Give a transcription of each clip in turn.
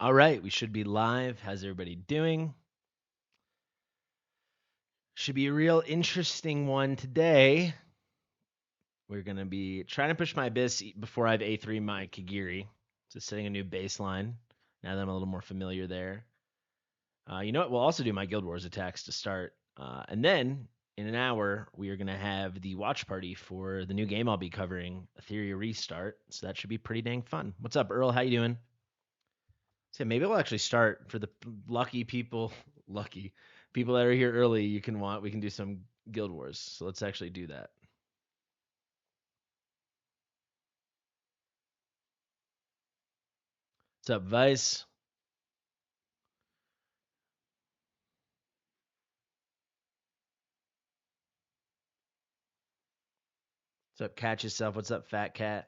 All right, we should be live. How's everybody doing? Should be a real interesting one today. We're going to be trying to push my bis before I have A3 my Kagiri. Just setting a new baseline now that I'm a little more familiar there. You know what? We'll also do my Guild Wars attacks to start. And then in an hour, we are going to have the watch party for the new game I'll be covering, Etheria Restart. So that should be pretty dang fun. What's up, Earl? How you doing? So maybe we'll actually start for the lucky people that are here early. We can do some Guild Wars. So let's actually do that. What's up, Vice? What's up, Catch Yourself? What's up, Fat Cat?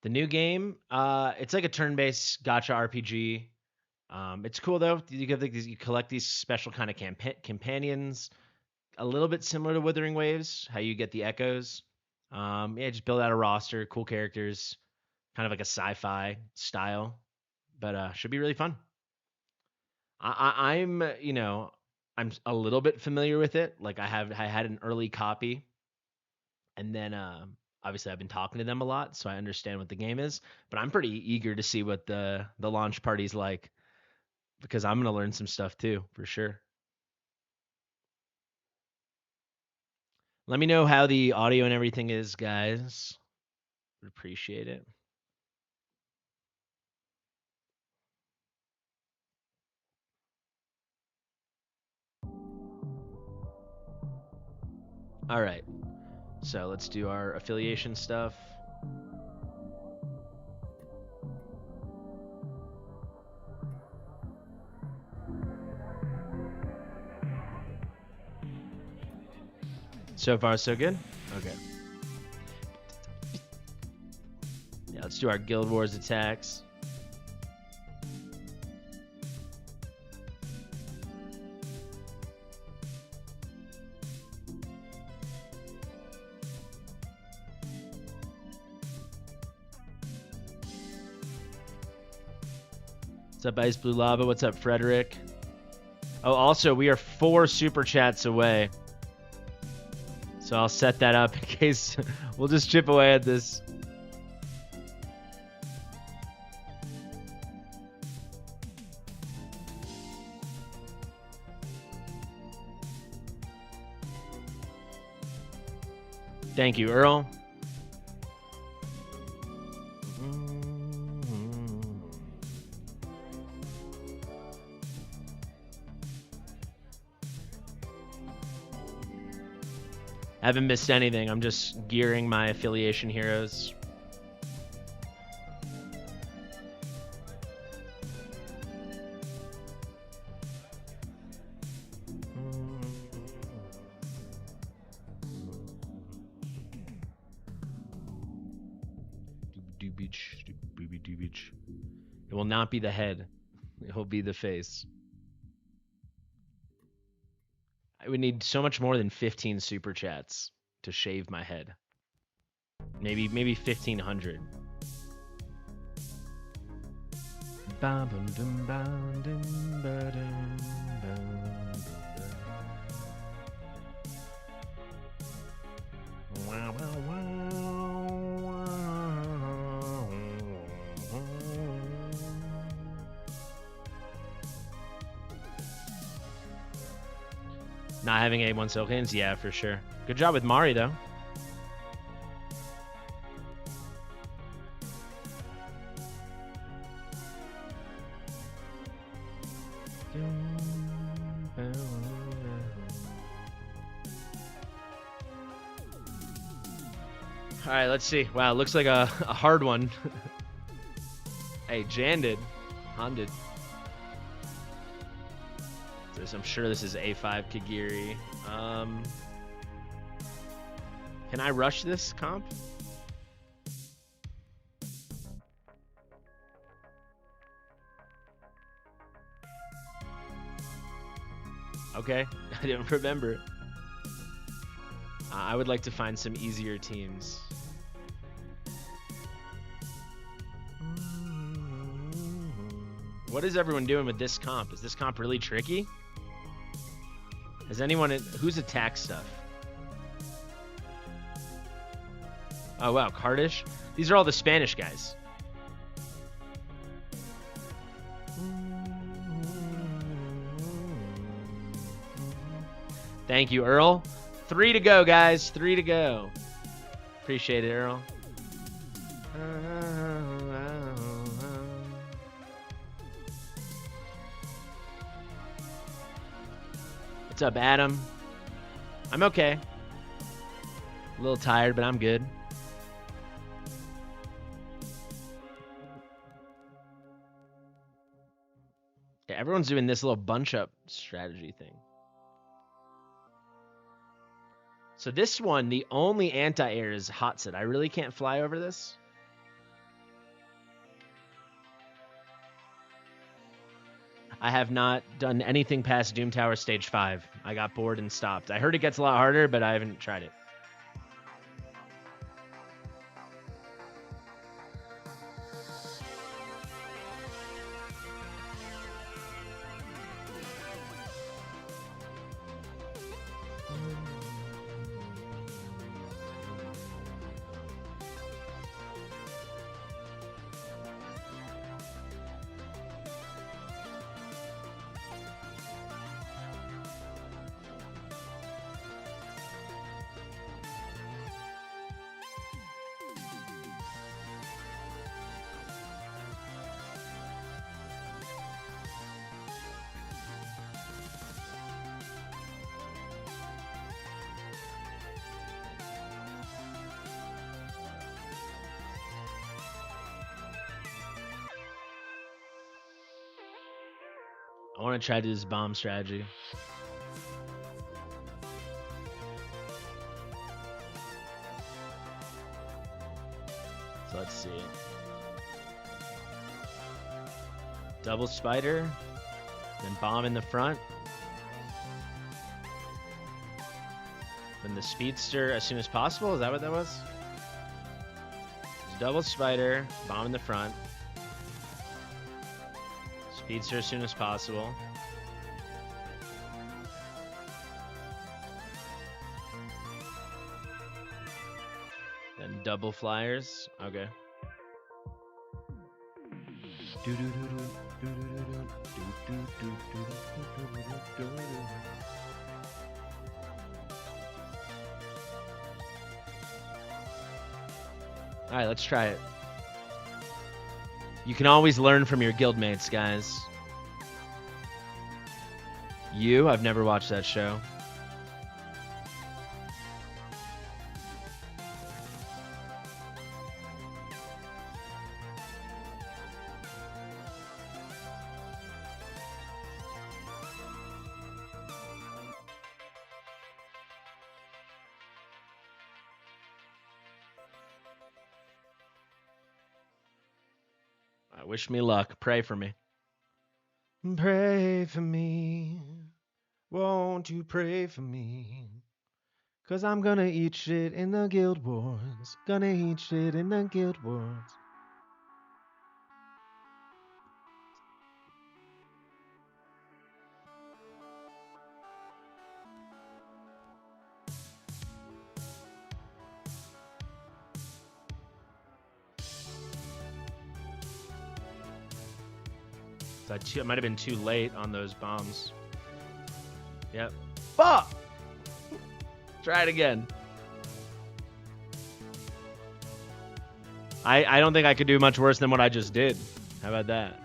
The new game, it's like a turn-based gotcha RPG. It's cool though. You collect these special kind of companions, a little bit similar to Withering Waves, how you get the echoes. Yeah, just build out a roster, cool characters, kind of like a sci-fi style, but should be really fun. I'm I'm a little bit familiar with it. Like I had an early copy, and then obviously I've been talking to them a lot, so I understand what the game is. But I'm pretty eager to see what the launch party's like, because I'm gonna learn some stuff too, for sure. Let me know how the audio and everything is, guys. Would appreciate it. All right. So let's do our affiliation stuff. So far, so good? Okay. Yeah, let's do our Guild Wars attacks. What's up, Ice Blue Lava? What's up, Frederick? Oh, also, we are 4 super chats away. So I'll set that up in case we'll just chip away at this. Thank you, Earl. Haven't missed anything. I'm just gearing my affiliation heroes. It will not be the head. It will be the face. I would need so much more than 15 super chats to shave my head. Maybe 1,500. Not having A1 Silkins? Yeah, for sure. Good job with Mari, though. All right, let's see. Wow, looks like a hard one. Hey, Jan did. Han did. I'm sure this is A5 Kagiri. Can I rush this comp? Okay, I didn't remember. I would like to find some easier teams. What is everyone doing with this comp? Is this comp really tricky? Has anyone... Who's attack stuff? Oh, wow. Cardish? These are all the Spanish guys. Thank you, Earl. 3 to go, guys. 3 to go. Appreciate it, Earl. What's up, Adam? I'm okay. A little tired, but I'm good. Yeah, everyone's doing this little bunch up strategy thing. So this one, the only anti-air is hot set. I really can't fly over this. I have not done anything past Doom Tower Stage 5. I got bored and stopped. I heard it gets a lot harder, but I haven't tried it. I want to try to do this bomb strategy. So let's see. Double spider, then bomb in the front. Then the speedster as soon as possible. Is that what that was? Double spider, bomb in the front. Speedster as soon as possible. Then double flyers. Okay. All right, let's try it. You can always learn from your guildmates, guys. I've never watched that show. Wish me luck. Pray for me. Pray for me. Won't you pray for me? 'Cause I'm gonna eat shit in the guild wars. Gonna eat shit in the guild wars. It might have been too late on those bombs. Yep. Fuck! Try it again. I don't think I could do much worse than what I just did. How about that?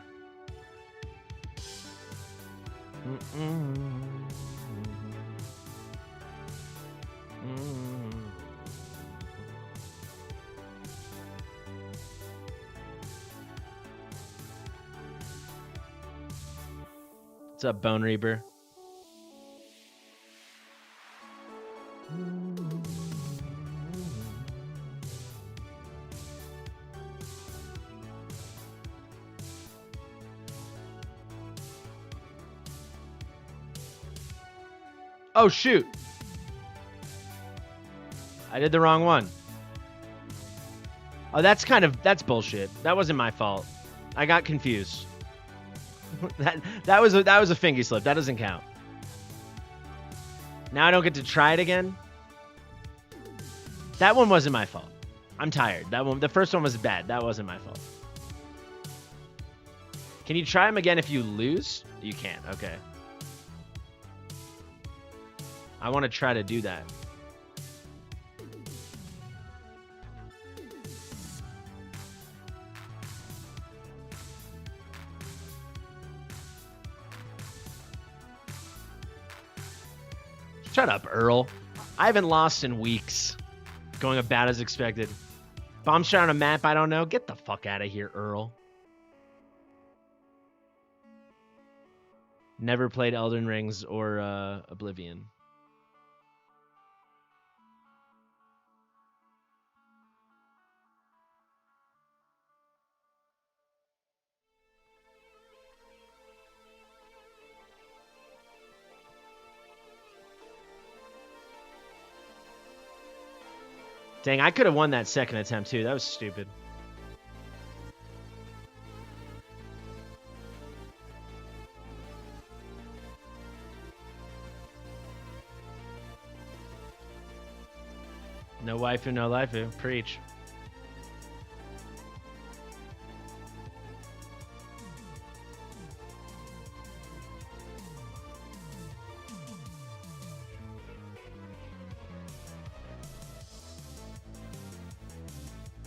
What's up, Bone Reaper? Oh, shoot. I did the wrong one. Oh, that's bullshit. That wasn't my fault. I got confused. that was a fingy slip. That doesn't count. Now I don't get to try it again. That one wasn't my fault. I'm tired. The first one was bad. That wasn't my fault. Can you try them again if you lose? You can't. Okay. I want to try to do that. Shut up, Earl. I haven't lost in weeks. Going about as expected. Bomb shot on a map I don't know. Get the fuck out of here, Earl. Never played Elden Rings or Oblivion. Dang, I could have won that second attempt too. That was stupid. No waifu, no laifu. Preach.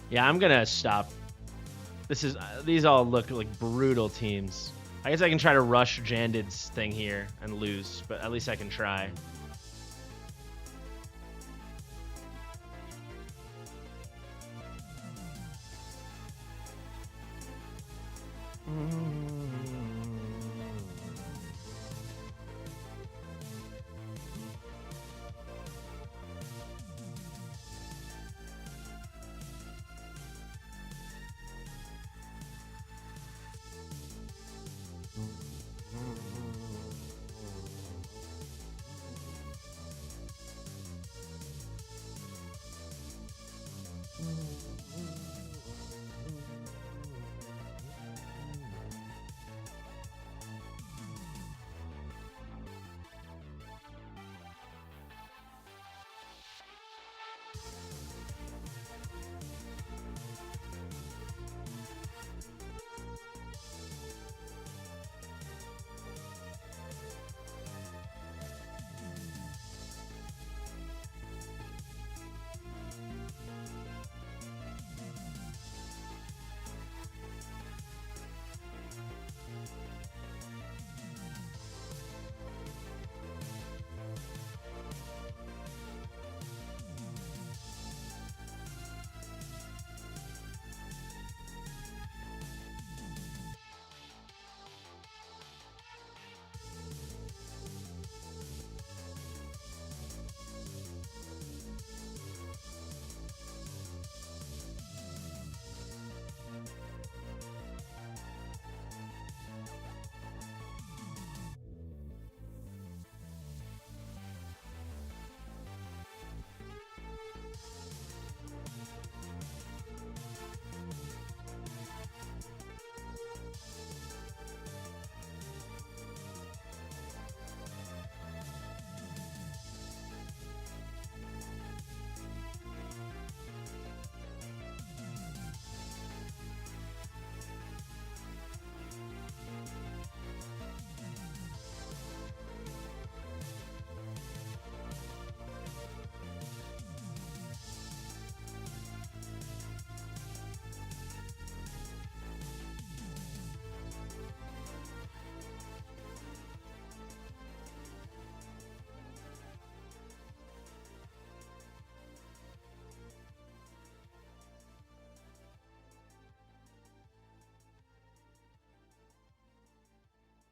Yeah, I'm gonna stop. These all look like brutal teams. I guess I can try to rush Jandid's thing here and lose, but at least I can try.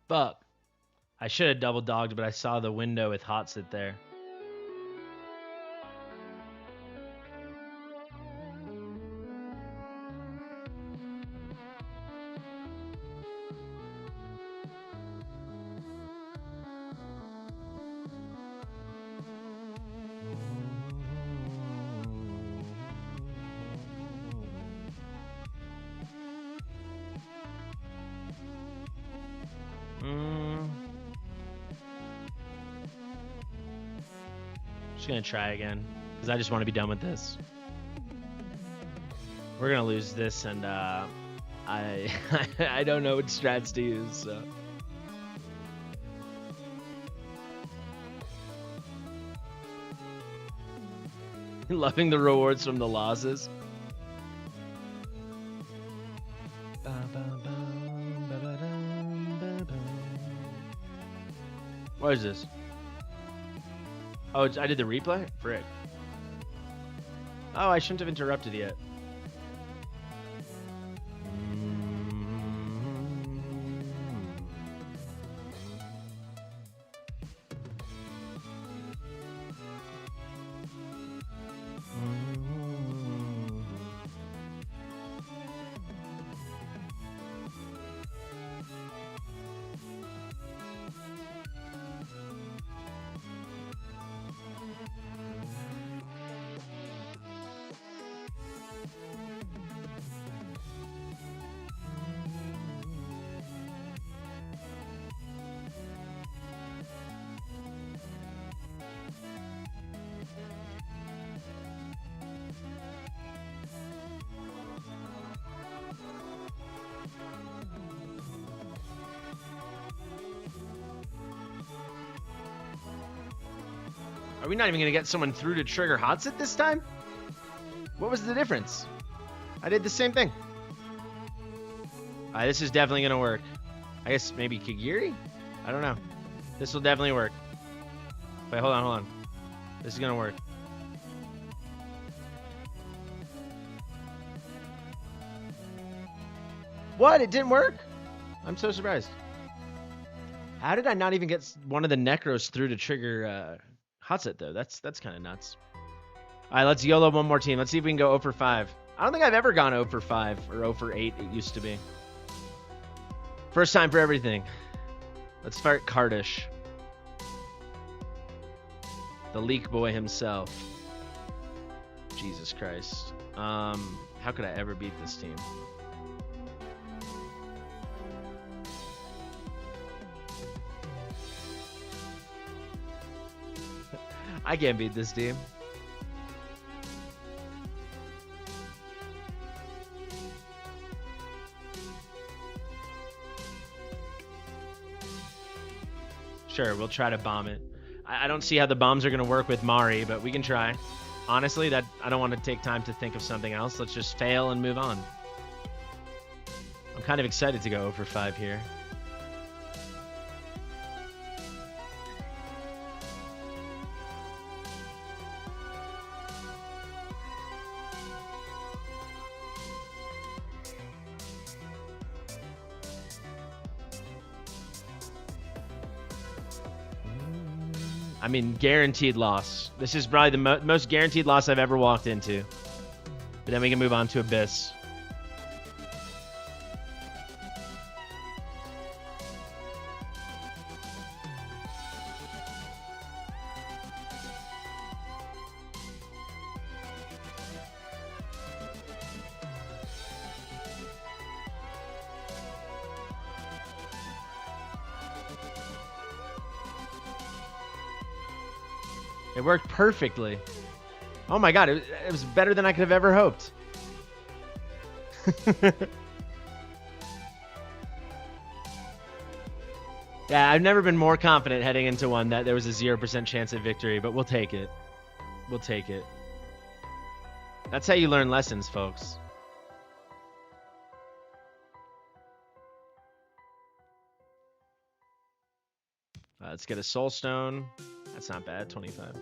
Fuck. I should have double dogged, but I saw the window with hot sit there. Just gonna try again because I just want to be done with this. We're gonna lose this, and I I don't know what strats to use. So. Loving the rewards from the losses. What is this? Oh, I did the replay? Frick. Oh, I shouldn't have interrupted yet. Are we not even going to get someone through to trigger Hotsit this time? What was the difference? I did the same thing. This is definitely going to work. I guess maybe Kagiri? I don't know. This will definitely work. Wait, hold on. This is going to work. What? It didn't work? I'm so surprised. How did I not even get one of the Necros through to trigger Hotsit, though? That's kind of nuts. All right, let's YOLO one more team. Let's see if we can go 0 for 5. I don't think I've ever gone 0 for 5 or 0 for 8. It used to be. First time for everything. Let's start Kardish. The leak boy himself. Jesus Christ. How could I ever beat this team? I can't beat this team. Sure, we'll try to bomb it. I don't see how the bombs are going to work with Mari, but we can try. Honestly, I don't want to take time to think of something else. Let's just fail and move on. I'm kind of excited to go 0 for 5 here. I mean, guaranteed loss. This is probably the most guaranteed loss I've ever walked into. But then we can move on to Abyss. It worked perfectly. Oh my god, it was better than I could have ever hoped. Yeah, I've never been more confident heading into one that there was a 0% chance of victory, but we'll take it. We'll take it. That's how you learn lessons, folks. Let's get a Soul Stone. That's not bad, 25.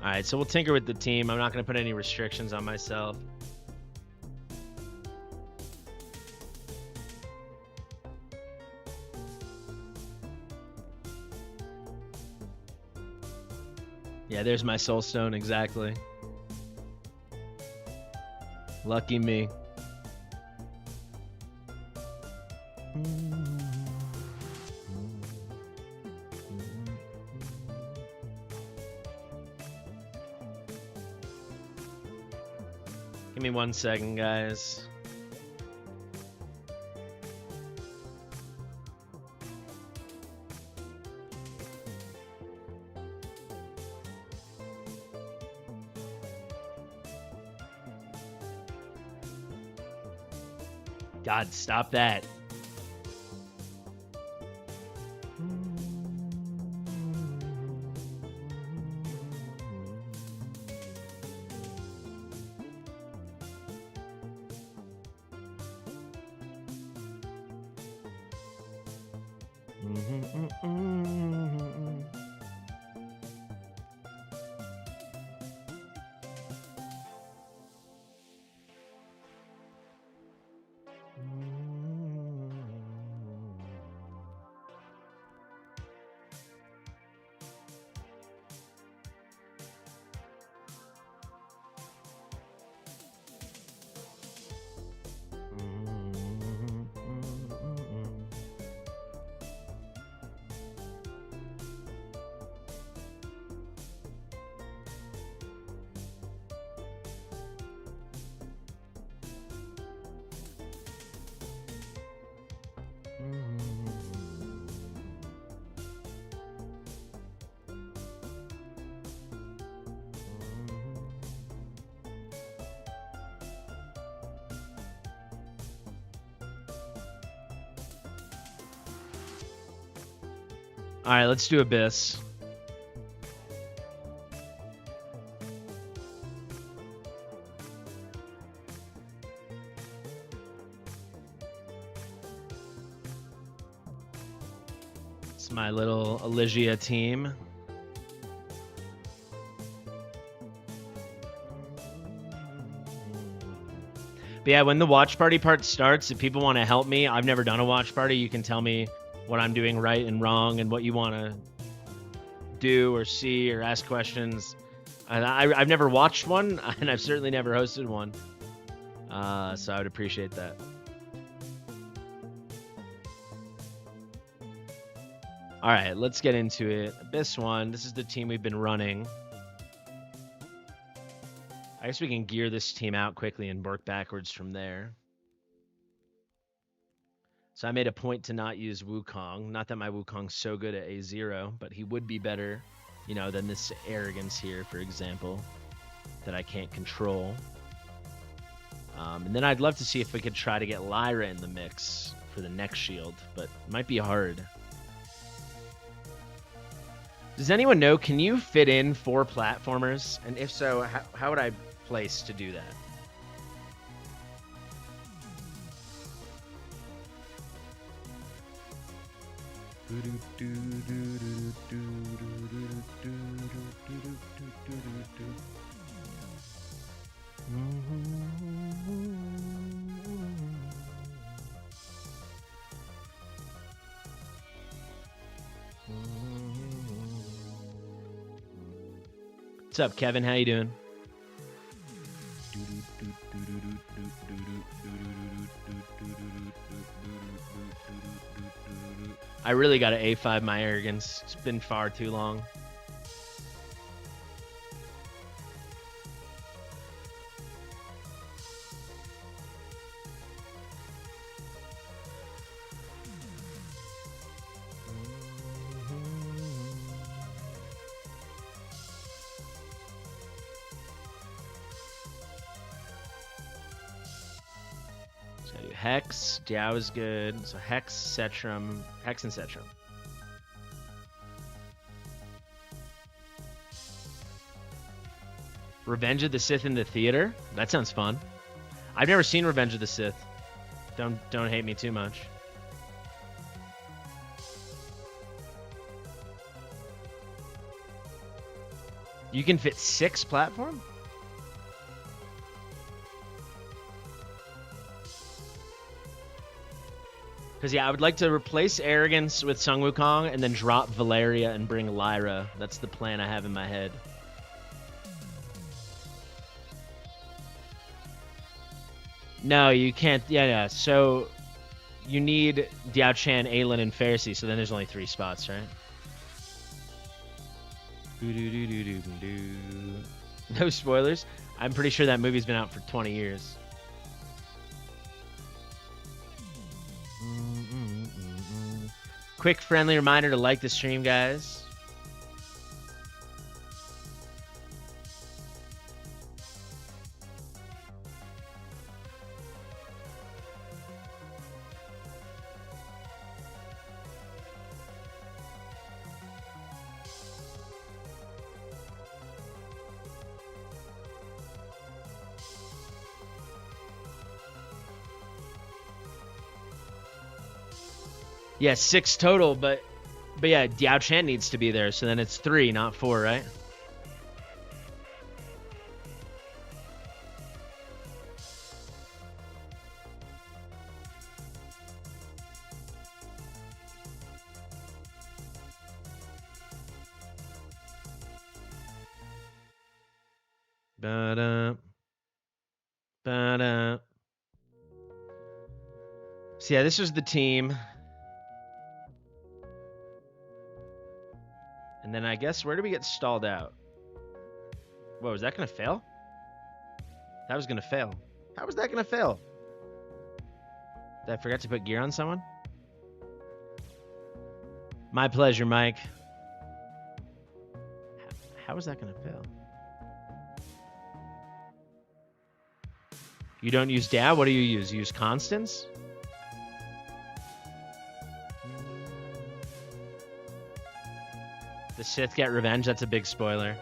All right, so we'll tinker with the team. I'm not going to put any restrictions on myself. Yeah, there's my soul stone, exactly. Lucky me. Give me 1 second, guys. God, stop that. All right, let's do Abyss. It's my little Elysia team. But yeah, when the watch party part starts, if people want to help me, I've never done a watch party. You can tell me what I'm doing right and wrong and what you want to do or see or ask questions. I've never watched one, and I've certainly never hosted one. So I would appreciate that. All right, let's get into it. Abyss one. This is the team we've been running. I guess we can gear this team out quickly and work backwards from there. So I made a point to not use Wukong. Not that my Wukong's so good at A0, but he would be better, you know, than this Arrogance here, for example, that I can't control. And then I'd love to see if we could try to get Lyra in the mix for the next shield, but it might be hard. Does anyone know, can you fit in 4 platformers? And if so, how would I place to do that? What's up, Kevin? How you doing? I really got to A5 my Arrogance. It's been far too long. Hex, Diao is good. So Hex, Cetrum, Hex and Cetrum. Revenge of the Sith in the theater? That sounds fun. I've never seen Revenge of the Sith. Don't hate me too much. You can fit 6 platform? Because, yeah, I would like to replace Arrogance with Sung Wukong and then drop Valeria and bring Lyra. That's the plan I have in my head. No, you can't. Yeah. So you need Diao Chan, Aelin, and Pharisee. So then there's only 3 spots, right? No spoilers. I'm pretty sure that movie's been out for 20 years. Quick friendly reminder to like the stream, guys. Yeah, 6 total, but yeah, Diao Chan needs to be there, so then it's 3, not 4, right? Ba-da. Ba-da. So yeah, this was the team. And then I guess, where do we get stalled out? Whoa, is that going to fail? That was going to fail. How was that going to fail? Did I forget to put gear on someone? My pleasure, Mike. How is that going to fail? You don't use Dab? What do you use? You use Constance? The Sith get revenge? That's a big spoiler.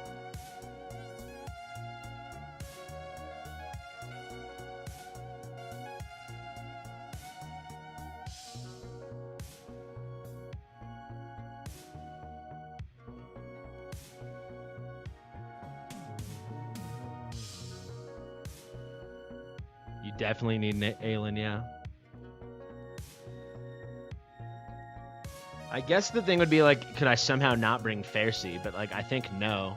You definitely need Aelin, yeah. I guess the thing would be, like, could I somehow not bring Pharisee? But, like, I think no.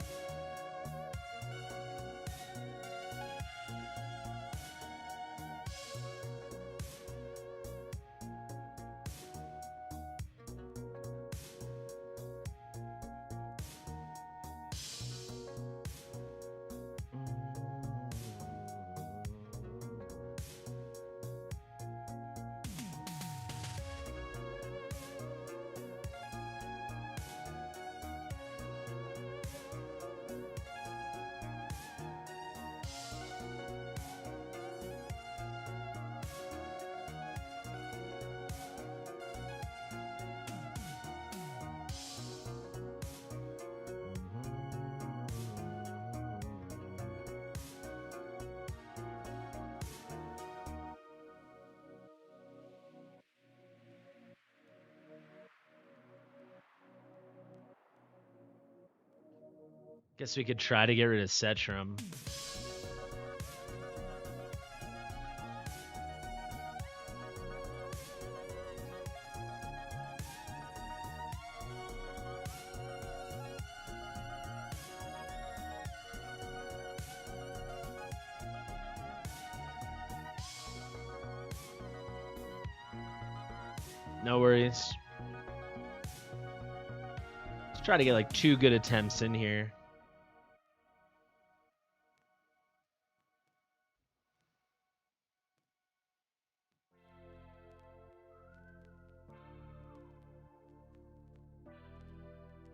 Guess we could try to get rid of Setram. No worries. Let's try to get like 2 good attempts in here.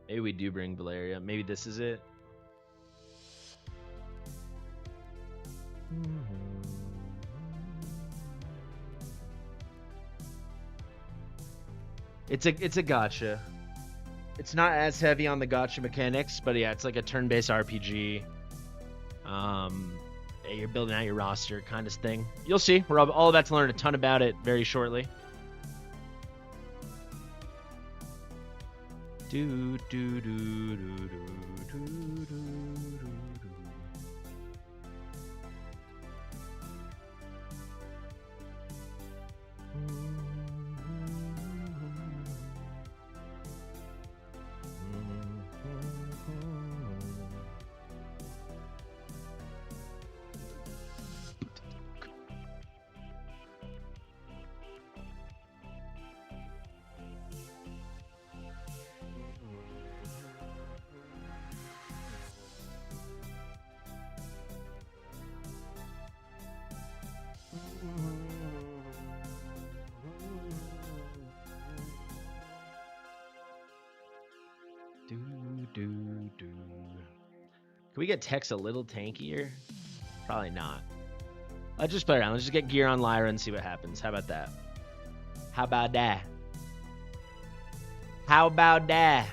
Maybe we do bring Valeria. Maybe this is it. It's a gacha. It's not as heavy on the gacha mechanics, but yeah, it's like a turn-based RPG. You're building out your roster kind of thing. You'll see. We're all about to learn a ton about it very shortly. Do do do do do do do do. Can we get Tex a little tankier? Probably not. Let's just play around. Let's just get gear on Lyra and see what happens. How about that? How about that? How about that?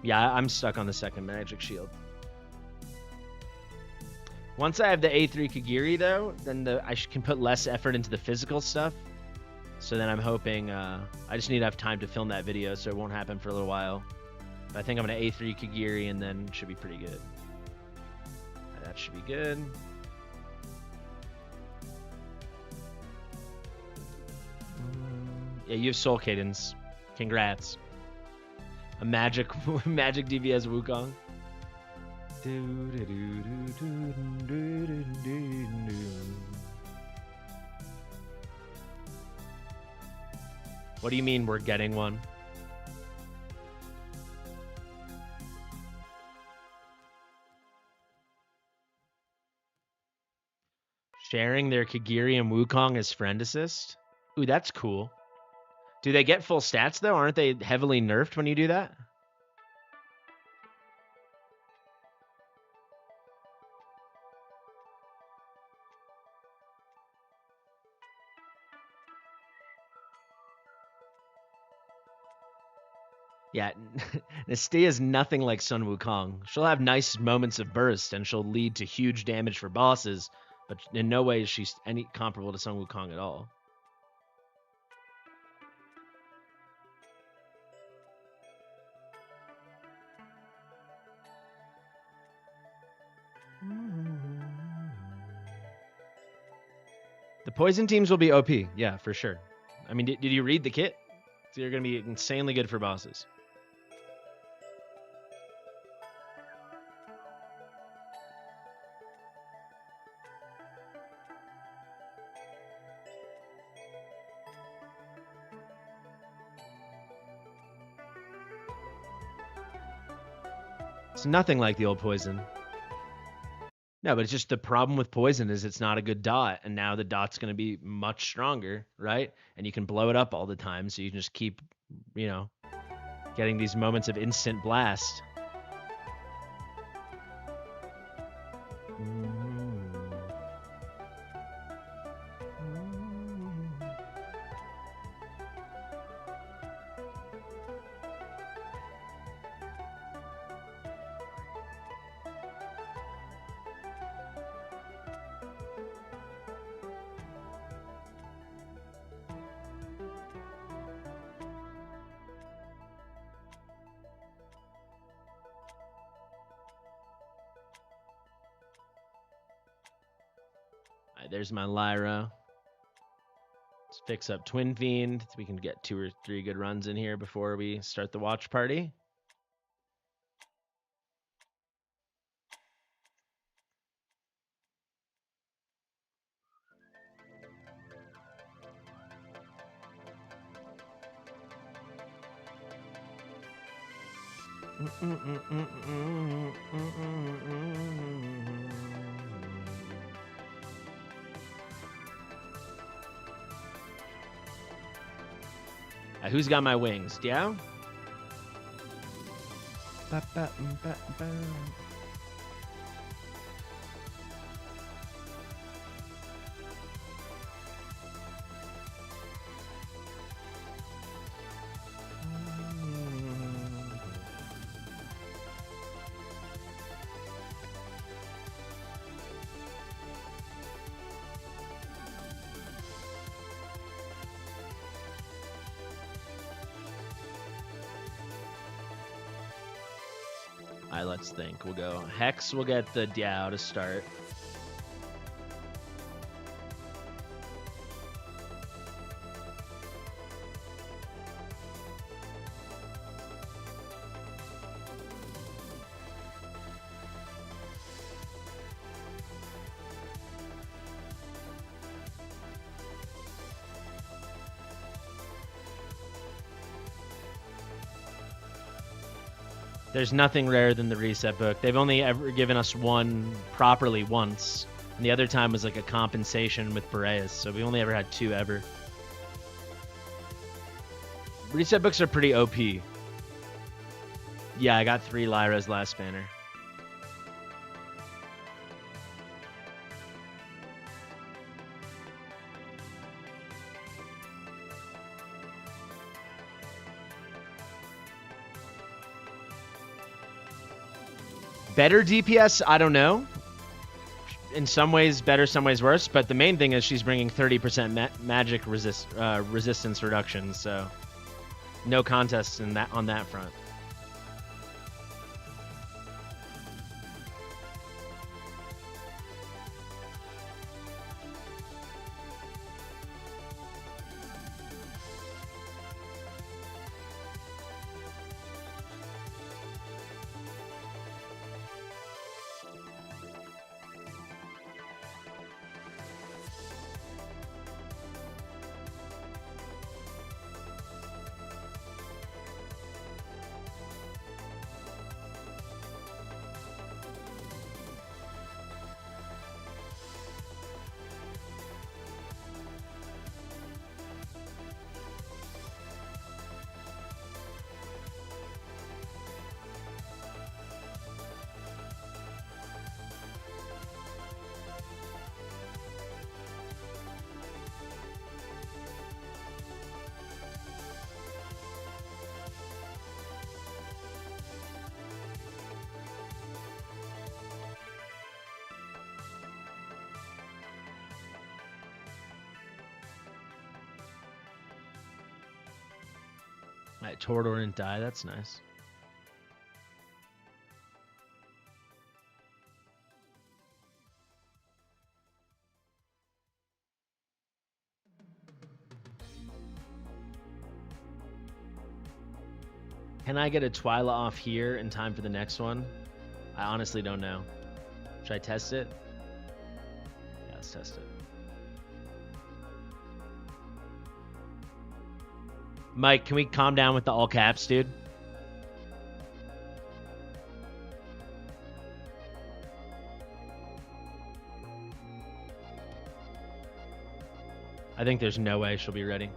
Yeah, I'm stuck on the second magic shield. Once I have the A3 Kagiri, though, then I can put less effort into the physical stuff. So then I'm hoping... I just need to have time to film that video, so it won't happen for a little while. But I think I'm going to A3 Kagiri, and then it should be pretty good. That should be good. Yeah, you have Soul Cadence. Congrats. A magic DPS Wukong. What do you mean we're getting one? Sharing their Kagiri and Wukong as friend assist? Ooh, that's cool. Do they get full stats, though? Aren't they heavily nerfed when you do that? Yeah, Nestea is nothing like Sun Wukong. She'll have nice moments of burst, and she'll lead to huge damage for bosses, but in no way is she any comparable to Sun Wukong at all. The poison teams will be OP, yeah, for sure. I mean, did you read the kit? They're going to be insanely good for bosses. It's nothing like the old poison. No, but it's just the problem with poison is it's not a good dot, and now the dot's going to be much stronger, right? And you can blow it up all the time, so you can just keep, you know, getting these moments of instant blast. There's my Lyra. Let's fix up Twin Fiend. We can get 2 or 3 good runs in here before we start the watch party. Who's got my wings? Diao? Alright, let's think. We'll go Hex, we'll get the Diao to start. There's nothing rarer than the reset book. They've only ever given us one properly once, and the other time was like a compensation with Boreas, so we only ever had 2 ever. Reset books are pretty OP. Yeah, I got 3 Lyras last banner. Better DPS? I don't know. In some ways better, some ways worse. But the main thing is she's bringing 30% magic resistance reduction. So no contest in that on that front. Alright, Torador didn't die. That's nice. Can I get a Twyla off here in time for the next one? I honestly don't know. Should I test it? Yeah, let's test it. Mike, can we calm down with the all caps, dude? I think there's no way she'll be ready.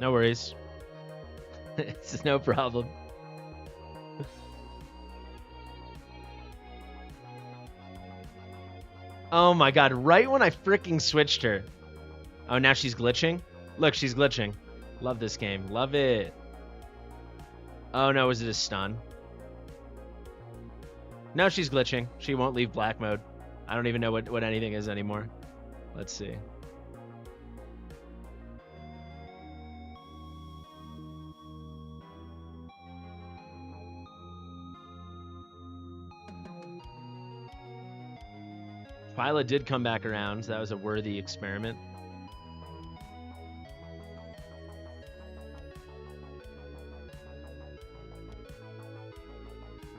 No worries. It's no problem. Oh my god, right when I freaking switched her. Oh, now she's glitching? Look, she's glitching. Love this game. Love it. Oh no, was it a stun? No, she's glitching. She won't leave black mode. I don't even know what anything is anymore. Let's see. Twyla did come back around, so that was a worthy experiment.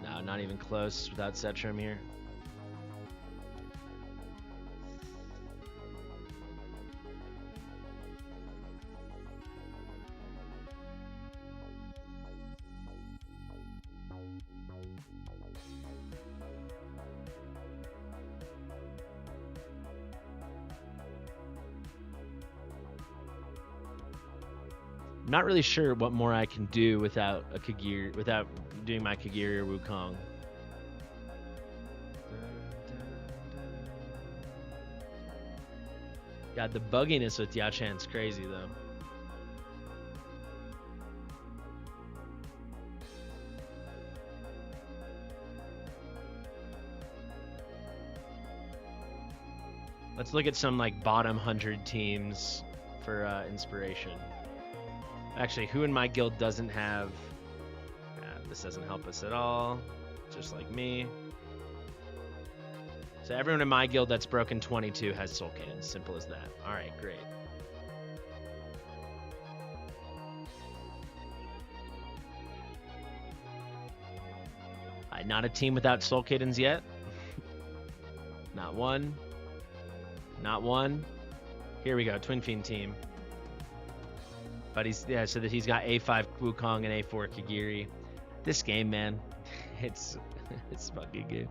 No, not even close without Setrum here. I'm not really sure what more I can do without a Kagir, without doing my Kagiri or Wukong. God, the bugginess with Yachan's crazy though. Let's look at some like bottom 100 teams for inspiration. Actually, who in my guild doesn't have... this doesn't help us at all. Just like me. So everyone in my guild that's broken 22 has Soul Cannon. Simple as that. Alright, great. Alright, not a team without Soul Kittens yet. Not one. Not one. Here we go, Twin Fiend team. But he's, yeah, so that he's got A5 Wukong and A4 Kagiri. This game, man, it's fucking good.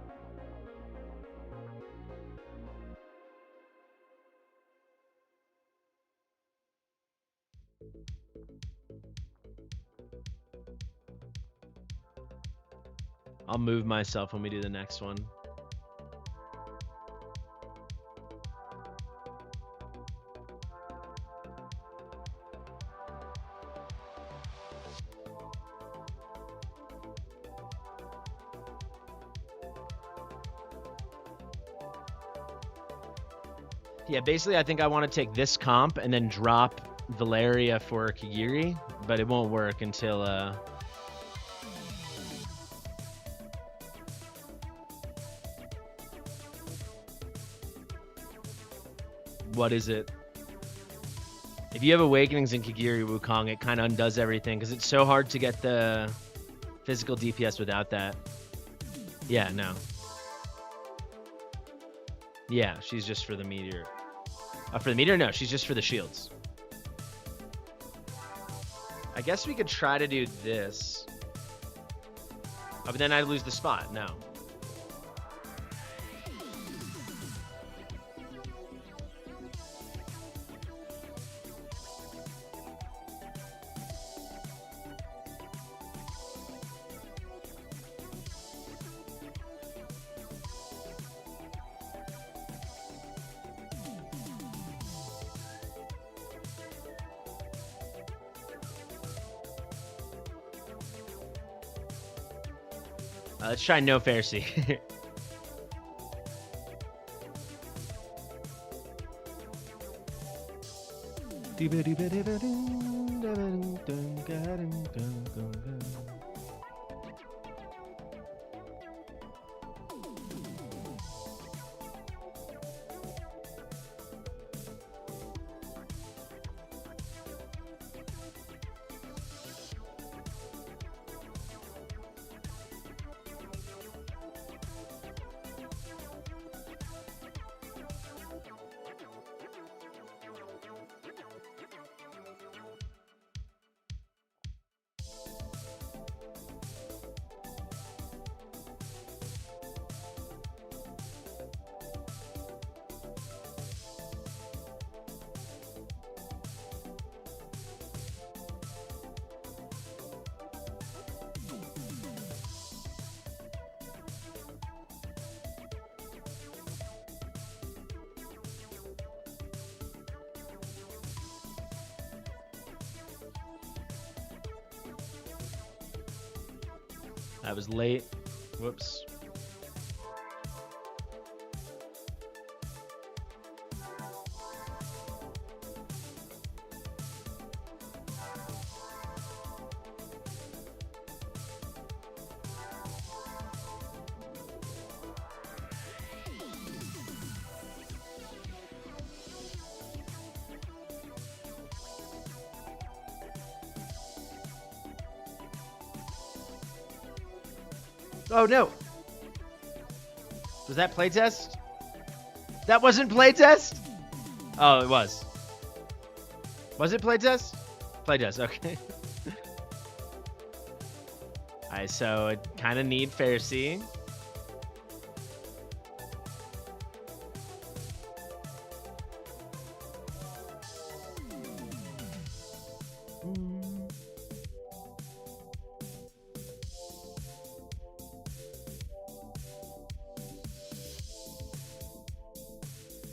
I'll move myself when we do the next one. Yeah, basically, I think I want to take this comp and then drop Valeria for Kagiri, but it won't work until what is it? If you have Awakenings in Kagiri Wukong, it kind of undoes everything because it's so hard to get the physical DPS without that. Yeah, no. Yeah, she's just for the meteor. For the meteor? No, she's just for the shields. I guess we could try to do this. Oh, but then I'd lose the spot. No. Let's try no Pharisee. I was late. Whoops. Oh no. Was that playtest? That wasn't playtest? Oh, it was. Was it playtest? Playtest, okay. Alright, so I kind of need Pharisee.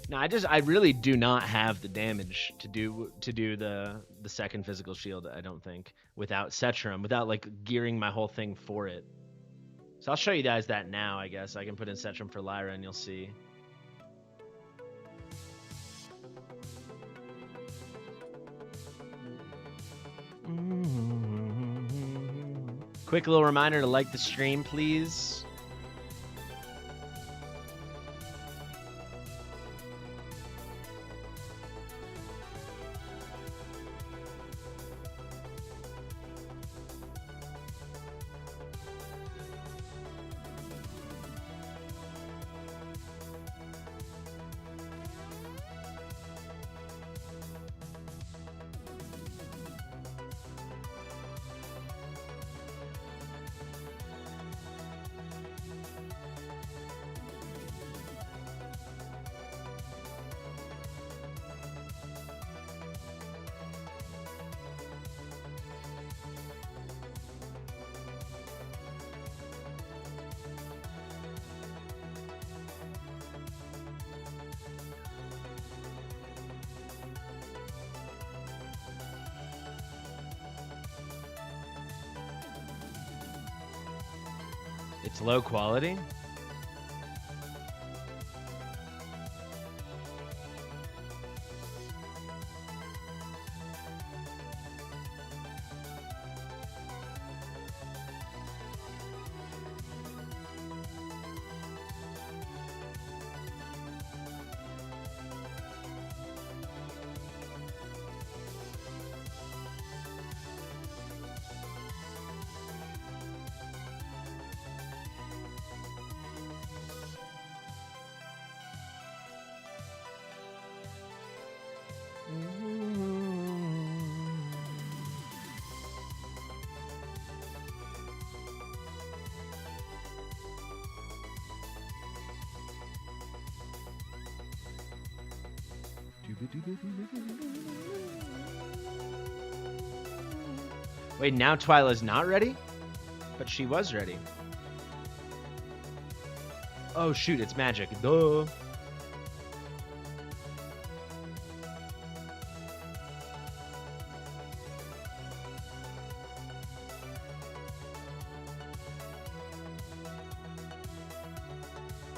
No, I really do not have the damage to do the second physical shield, I don't think, without Cetrum, without like gearing my whole thing for it. So I'll show you guys that now, I guess. I can put in Cetrum for Lyra and you'll see. Quick little reminder to like the stream, please. It's low quality. Wait, now Twyla's not ready? But she was ready. Oh shoot, it's magic. Duh.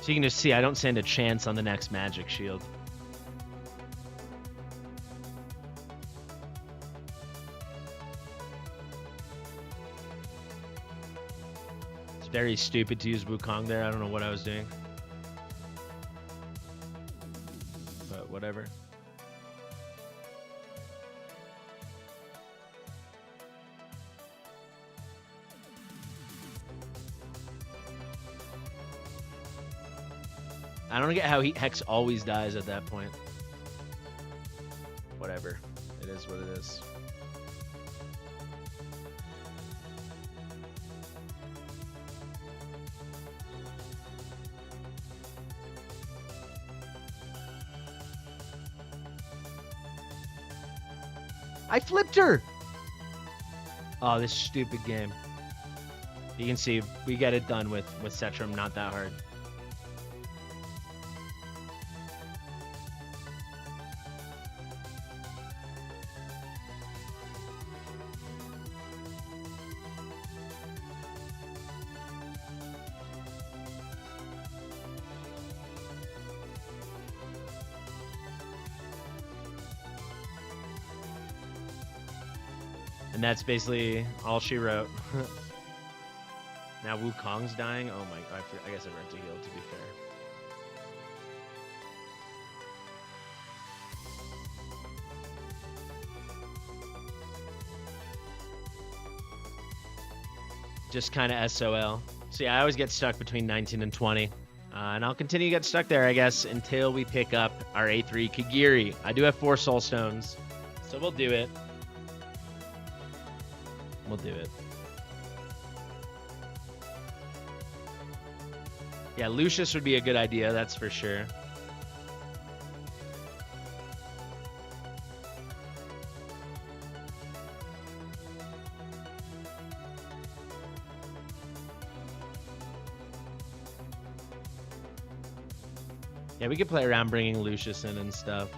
So you can just see I don't stand a chance on the next magic shield. It's very stupid to use Wukong there. I don't know what I was doing. But whatever. I don't get how Hex always dies at that point. Whatever. It is what it is. I flipped her! Oh, this stupid game. You can see we get it done with Setrum, not that hard. And that's basically all she wrote. Now Wukong's dying. Oh my! I guess I meant to heal. To be fair. Just kind of SOL. So yeah, I always get stuck between 19 and 20. And I'll continue to get stuck there, I guess, until we pick up our A3 Kagiri. I do have 4 soul stones, so we'll do it. We'll do it. Yeah, Lucius would be a good idea, that's for sure. Yeah, we could play around bringing Lucius in and stuff.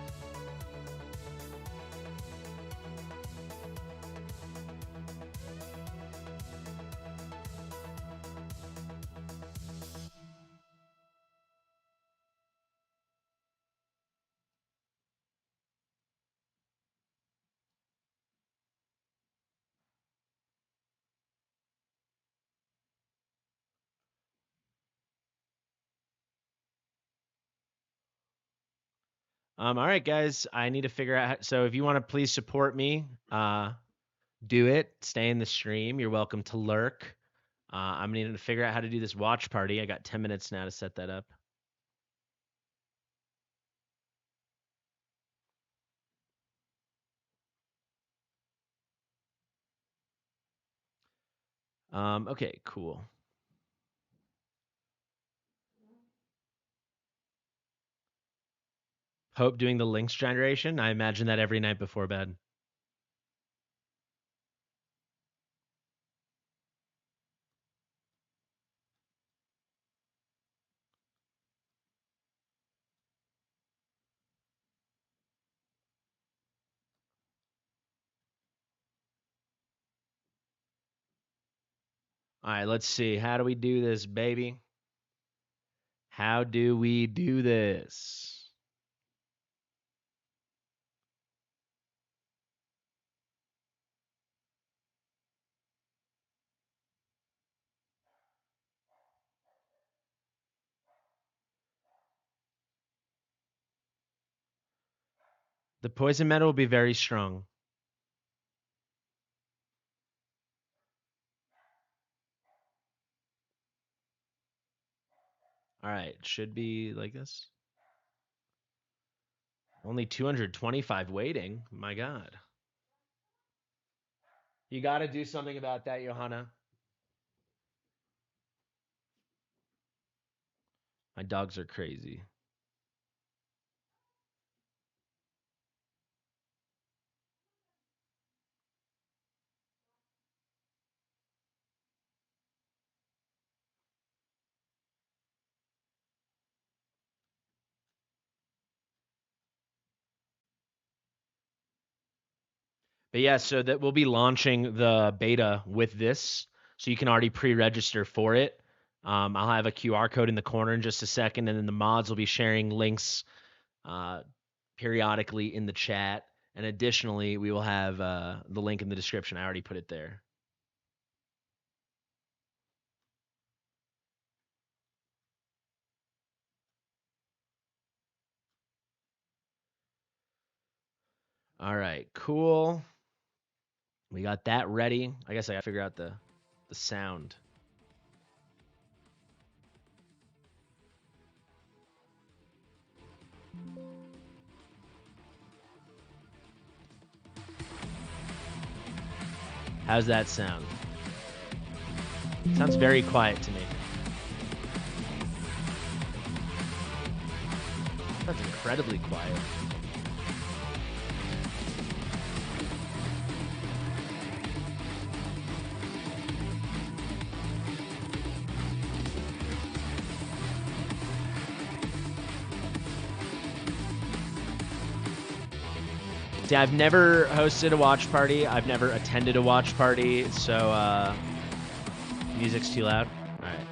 All right, guys, I need to figure out. So if you want to please support me, do it. Stay in the stream. You're welcome to lurk. I'm needing to figure out how to do this watch party. I got 10 minutes now to set that up. Okay, cool. Hope doing the links generation. I imagine that every night before bed. All right, let's see. How do we do this, baby? How do we do this? The poison metal will be very strong. All right, should be like this. Only 225 waiting. My God. You got to do something about that, Johanna. My dogs are crazy. But yeah, so that we'll be launching the beta with this, so you can already pre-register for it. I'll have a QR code in the corner in just a second, and then the mods will be sharing links periodically in the chat. And additionally, we will have the link in the description. I already put it there. All right, cool. We got that ready. I guess I gotta figure out the sound. How's that sound? Sounds very quiet to me. That's incredibly quiet. See, I've never hosted a watch party. I've never attended a watch party, so music's too loud. All right.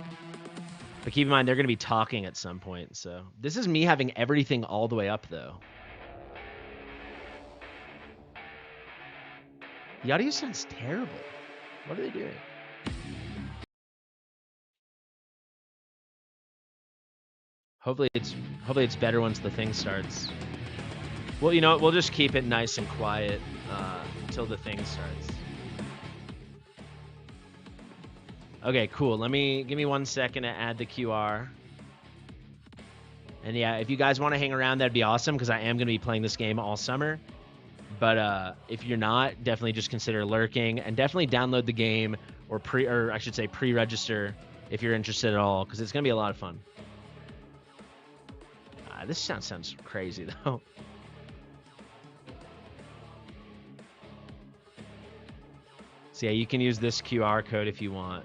But keep in mind, they're going to be talking at some point, so. This is me having everything all the way up, though. The audio sounds terrible. What are they doing? Hopefully it's better once the thing starts. Well, you know what? We'll just keep it nice and quiet until the thing starts. Okay, cool. Give me 1 second to add the QR. And yeah, if you guys want to hang around, that'd be awesome, because I am going to be playing this game all summer. But if you're not, definitely just consider lurking, and definitely download the game, or I should say pre-register if you're interested at all, because it's going to be a lot of fun. This sounds crazy though. So yeah, you can use this QR code if you want.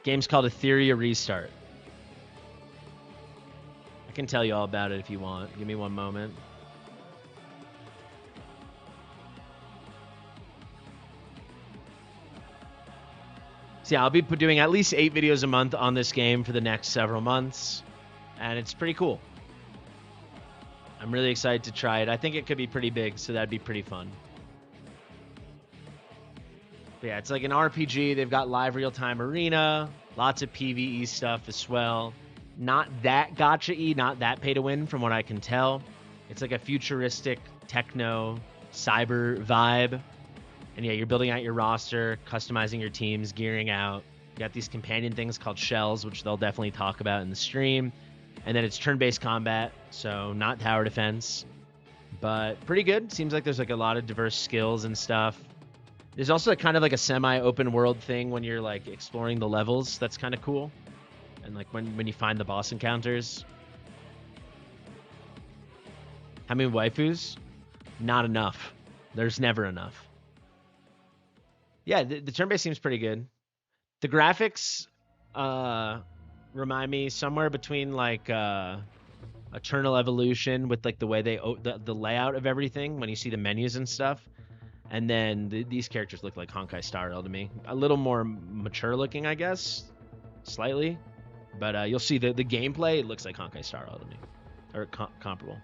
Game's called Etheria Restart. I can tell you all about it if you want. Give me 1 moment. So yeah, I'll be doing at least 8 videos a month on this game for the next several months, and it's pretty cool. I'm really excited to try it. I think it could be pretty big, so that'd be pretty fun. But yeah, it's like an RPG. They've got live real-time arena, lots of PvE stuff as well. Not that gacha-y, not that pay-to-win from what I can tell. It's like a futuristic techno cyber vibe. And yeah, you're building out your roster, customizing your teams, gearing out. You got these companion things called shells, which they'll definitely talk about in the stream. And then it's turn-based combat, so not tower defense. But pretty good. Seems like there's like a lot of diverse skills and stuff. There's also kind of like a semi-open world thing when you're like exploring the levels. That's kind of cool. And like when you find the boss encounters. How many waifus? Not enough. There's never enough. Yeah, the turn-based seems pretty good. The graphics remind me somewhere between like Eternal Evolution with like the way they the layout of everything when you see the menus and stuff. And then these characters look like Honkai Star Rail to me. A little more mature looking, I guess, slightly. But you'll see the gameplay. It looks like Honkai Star Rail to me, or comparable.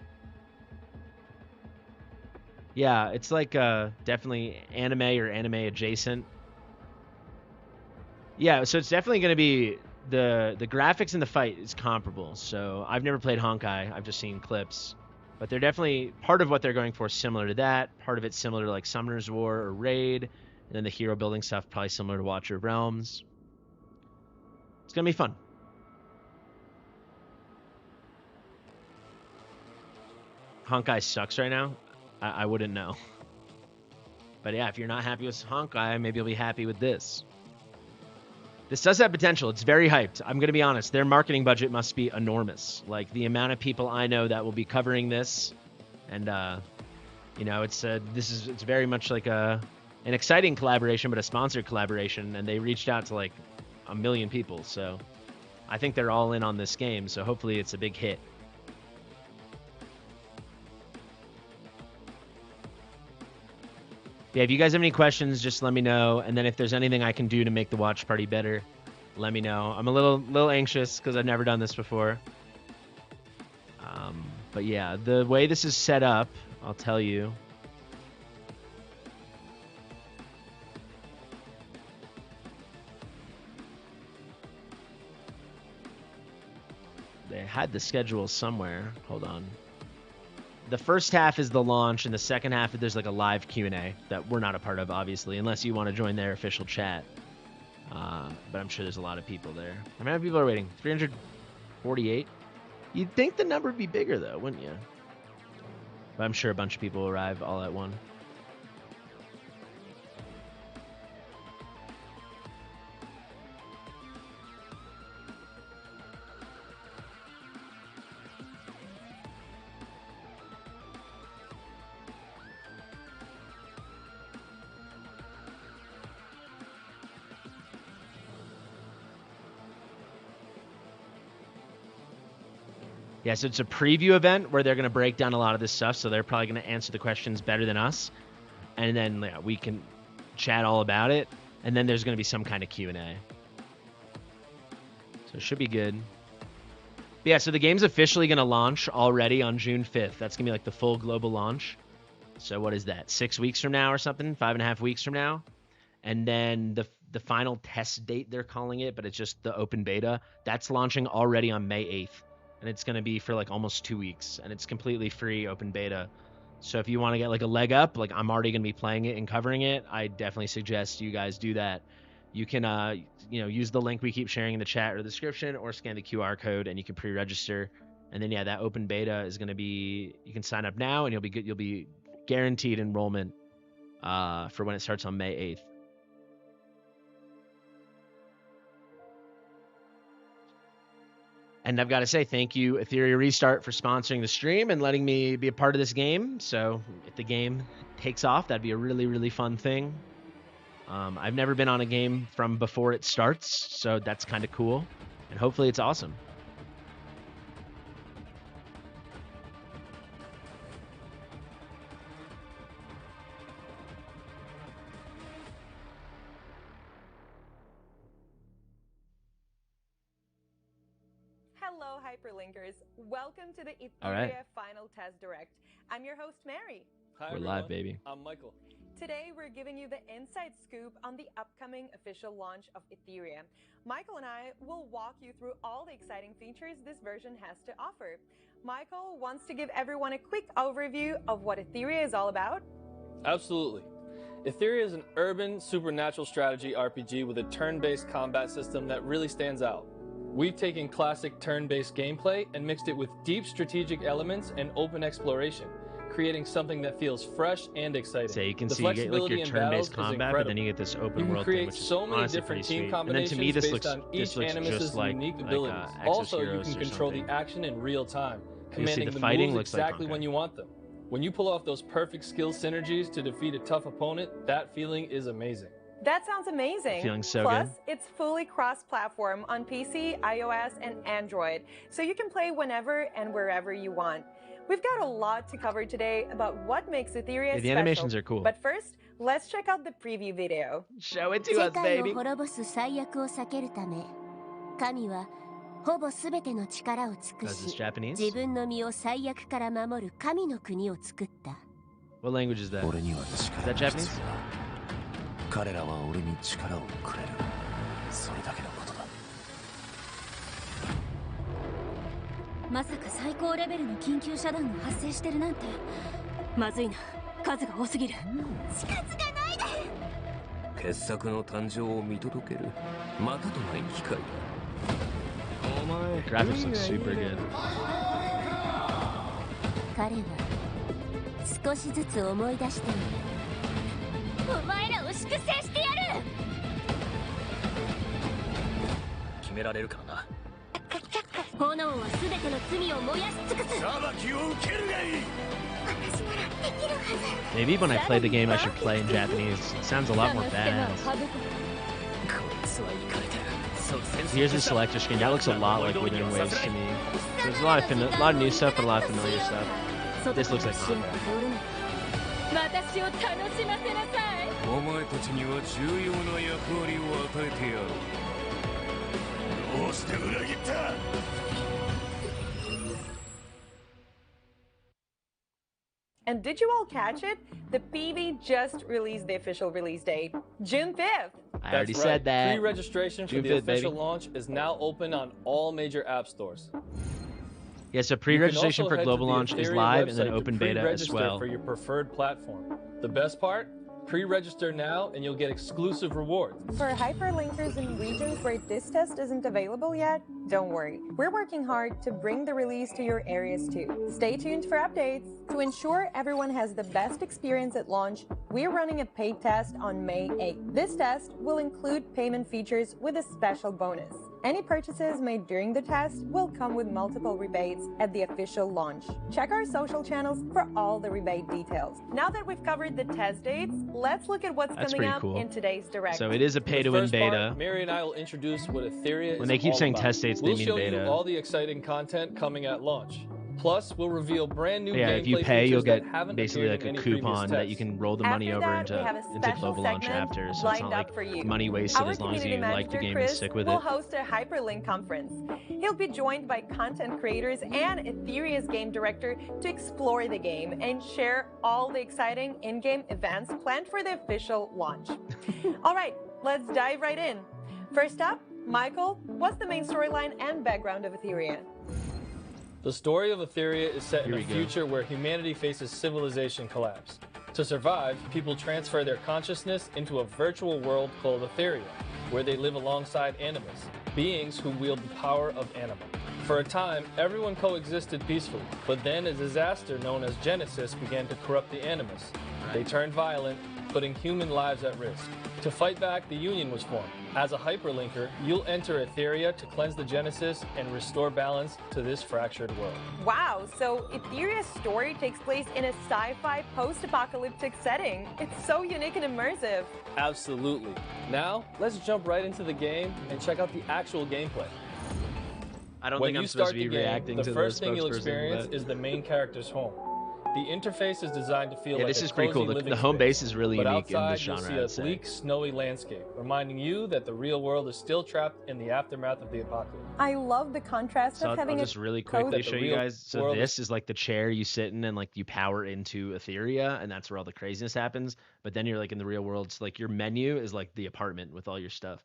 Yeah, it's like definitely anime or anime adjacent. Yeah, so it's definitely going to be the graphics in the fight is comparable. So I've never played Honkai. I've just seen clips. But they're definitely part of what they're going for is similar to that. Part of it's similar to like Summoner's War or Raid. And then the hero building stuff probably similar to Watcher of Realms. It's going to be fun. Honkai sucks right now. I wouldn't know. But yeah, if you're not happy with Honkai, maybe you'll be happy with this. This does have potential. It's very hyped. I'm going to be honest. Their marketing budget must be enormous. Like the amount of people I know that will be covering this, and you know, it's very much like an exciting collaboration, but a sponsored collaboration. And they reached out to like 1 million people, so I think they're all in on this game. So hopefully, it's a big hit. Yeah, if you guys have any questions, just let me know. And then if there's anything I can do to make the watch party better, let me know. I'm a little anxious because I've never done this before. But yeah, the way this is set up, I'll tell you. They had the schedule somewhere. Hold on. The first half is the launch, and the second half there's like a live Q&A that we're not a part of, obviously, unless you want to join their official chat. But I'm sure there's a lot of people there. How many people are waiting? 348? You'd think the number would be bigger, though, wouldn't you? But I'm sure a bunch of people will arrive all at once. Yeah, so it's a preview event where they're going to break down a lot of this stuff, so they're probably going to answer the questions better than us. And then we can chat all about it. And then there's going to be some kind of Q&A. So it should be good. But yeah, so the game's officially going to launch already on June 5th. That's going to be like the full global launch. So what is that, 6 weeks from now or something? 5.5 weeks from now? And then the final test date, they're calling it, but it's just the open beta. That's launching already on May 8th. And it's going to be for like almost 2 weeks, and it's completely free open beta. So if you want to get like a leg up, like I'm already going to be playing it and covering it, I definitely suggest you guys do that. You can use the link we keep sharing in the chat or the description, or scan the QR code and you can pre-register. And then yeah, that open beta is going to be, you can sign up now and you'll be good. You'll be guaranteed enrollment for when it starts on May 8th. And I've got to say thank you, Etheria Restart, for sponsoring the stream and letting me be a part of this game. So if the game takes off, that'd be a really, really fun thing. I've never been on a game from before it starts, so that's kind of cool. And hopefully it's awesome. Hello, Hyperlinkers. Welcome to the Etheria Final Test Direct. I'm your host, Mary. Hi, We're everyone. live, baby. I'm Michael. Today, we're giving you the inside scoop on the upcoming official launch of Etheria. Michael and I will walk you through all the exciting features this version has to offer. Michael wants to give everyone a quick overview of what Etheria is all about. Absolutely. Etheria is an urban supernatural strategy RPG with a turn-based combat system that really stands out. We've taken classic turn-based gameplay and mixed it with deep strategic elements and open exploration, creating something that feels fresh and exciting. So you can see you get like your turn-based combat, but then you get this open world thing, which is so many honestly different pretty team sweet. And then to me, this looks just like unique abilities. Also, you can control the action in real time, commanding the fighting moves looks like exactly when you want them. When you pull off those perfect skill synergies to defeat a tough opponent, that feeling is amazing. That sounds amazing. Feeling so Plus, good. it's fully cross-platform on PC, iOS, and Android, so you can play whenever and wherever you want. We've got a lot to cover today about what makes Etheria Yeah, the special. animations are cool. But first, let's check out the preview video. Show it to us, baby. 世界を滅ぼす最悪を避けるため、神はほぼすべての力を尽く Is し、 this Japanese? 自分の身を最悪から守る神の国を作った。 What language is that? 俺には Is 力 that が Japanese? 必要だ。彼らは俺に力をくれる。それだけのことだ。まさか最高レベルの緊急遮断が発生してるなんて。まずいな。数が多すぎる。近づかないで。傑作の誕生を見届ける。またとない機会だ。お前、 Graphics look super good. 彼は少しずつ思い出している。お前らを粛清してやる。決められるからな。炎はすべての罪を燃やし尽くす。裁きを受けるがいい。 Maybe when I play the game, I should play in Japanese. It sounds a lot more badass. Here's the selector screen. That looks a lot like Withering Waves to me. There's a lot of new stuff, but a lot of familiar stuff. This looks like combat. 私を楽しませなさい。お前たちには重要な役割を与えてやろう。どうして裏切った？ And did you all catch it? The PV just released the official release date, June 5th. I already That's said right. that. Pre-registration for June the 5th, official baby. launch is now open on all major app stores. Yeah, so You can pre-registration also for head to global the launch is Etheria live and then website to open beta as pre-register well. for your preferred platform. The best part? Pre-register now and you'll get exclusive rewards. For hyperlinkers in regions where this test isn't available yet, don't worry. We're working hard to bring the release to your areas too. Stay tuned for updates. To ensure everyone has the best experience at launch, we're running a paid test on May 8th. This test will include payment features with a special bonus. Any purchases made during the test will come with multiple rebates at the official launch. Check our social channels for all the rebate details. Now that we've covered the test dates, let's look at what's That's coming pretty up cool. in today's direct. So it is a In the pay-to-win first part, beta. Mary and I will introduce what Etheria When is they keep all saying about. test dates, they We'll mean show beta. you all the exciting content coming at launch. Plus, we'll reveal brand new Yeah, if you gameplay pay, you'll features get that haven't basically appeared like in a any previous coupon that you tests. can roll the money After over that, we have a into special global launch segment after. So it's lined not up like for you. money wasted Our as long as community you like the manager, game Chris, and stick with will it. host a hyperlink conference. He'll be joined by content creators and Etheria's game director to explore the game and share all the exciting in-game events planned for the official launch. All right, let's dive right in. First up, Michael, what's the main storyline and background of Etheria? The story of Etheria is set in Here a we go. future where humanity faces civilization collapse. To survive, people transfer their consciousness into a virtual world called Etheria, where they live alongside animals, beings who wield the power of anima. For a time, everyone coexisted peacefully, but then a disaster known as Genesis began to corrupt the animus. They turned violent, putting human lives at risk. To fight back, the Union was formed. As a hyperlinker, you'll enter Etheria to cleanse the Genesis and restore balance to this fractured world. Wow, so Etheria's story takes place in a sci-fi post-apocalyptic setting. It's so unique and immersive. Absolutely. Now, let's jump right into the game and check out the actual gameplay. I don't When think you I'm supposed start to be the game, reacting the to first the thing you'll spokesperson, experience but- is the main character's home. The interface is designed to feel Yeah, like this a is pretty cozy cool. living The home space. base is really But unique in outside, this genre, you'll I'd see say. a bleak, snowy landscape, reminding you that the real world is still trapped in the aftermath of the apocalypse. I love the contrast So of I'll having just a really cozy- quickly That the show you real guys. So world this is like the chair you sit in and like you power into Etheria, and that's where all the craziness happens. But then you're like in the real world. So like your menu is like the apartment with all your stuff.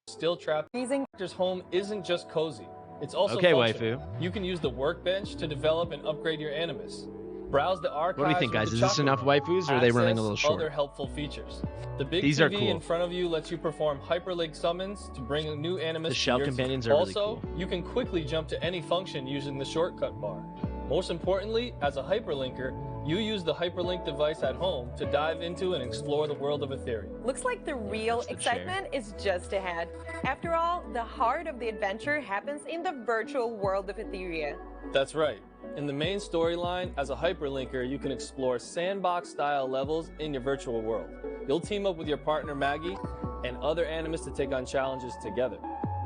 Still trapped. Amazing. Character's home isn't just cozy. It's also Okay, functional. waifu. You can use the workbench to develop and upgrade your animus. Browse the archives. What do we think, with guys? the Is this chocolate enough room. waifus, or are they running a little Access other short? helpful features. The big These are TV cool. in front of you lets you perform hyperlink summons to bring a new animus. The to shell your companions team. are really Also, cool. you can quickly jump to any function using the shortcut bar. Most importantly, as a hyperlinker, you use the hyperlink device at home to dive into and explore the world of Etheria. Looks like the real that's the chair. excitement is just ahead. After all, the heart of the adventure happens in the virtual world of Etheria. That's right. In the main storyline, as a hyperlinker, you can explore sandbox-style levels in your virtual world. You'll team up with your partner Maggie and other animists to take on challenges together.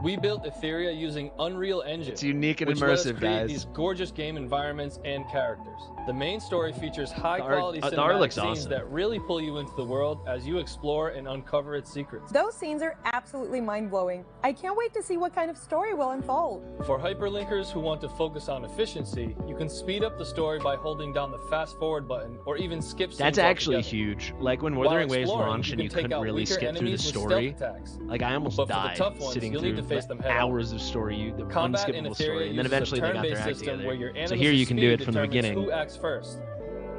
We built Etheria using Unreal Engine. It's unique and which let us immersive, create guys. these gorgeous game environments and characters. The main story features high-quality the art cinematic looks scenes awesome. that really pull you into the world as you explore and uncover its secrets. Those scenes are absolutely mind-blowing. I can't wait to see what kind of story will unfold. For hyperlinkers who want to focus on efficiency, you can speed up the story by holding down the fast-forward button or even skip scenes That's actually altogether. huge. Like when While Wuthering Waves exploring, launched and can you take couldn't out really weaker skip through the enemies with story. stealth attacks. Like I almost But for the died tough ones, sitting you'll through need to face them head on. hours of story, the Combat in unskippable Etheria story, and then uses a eventually they got their turn-based act system together. where your So enemy's here you can do speed it from the determines beginning. who acts first.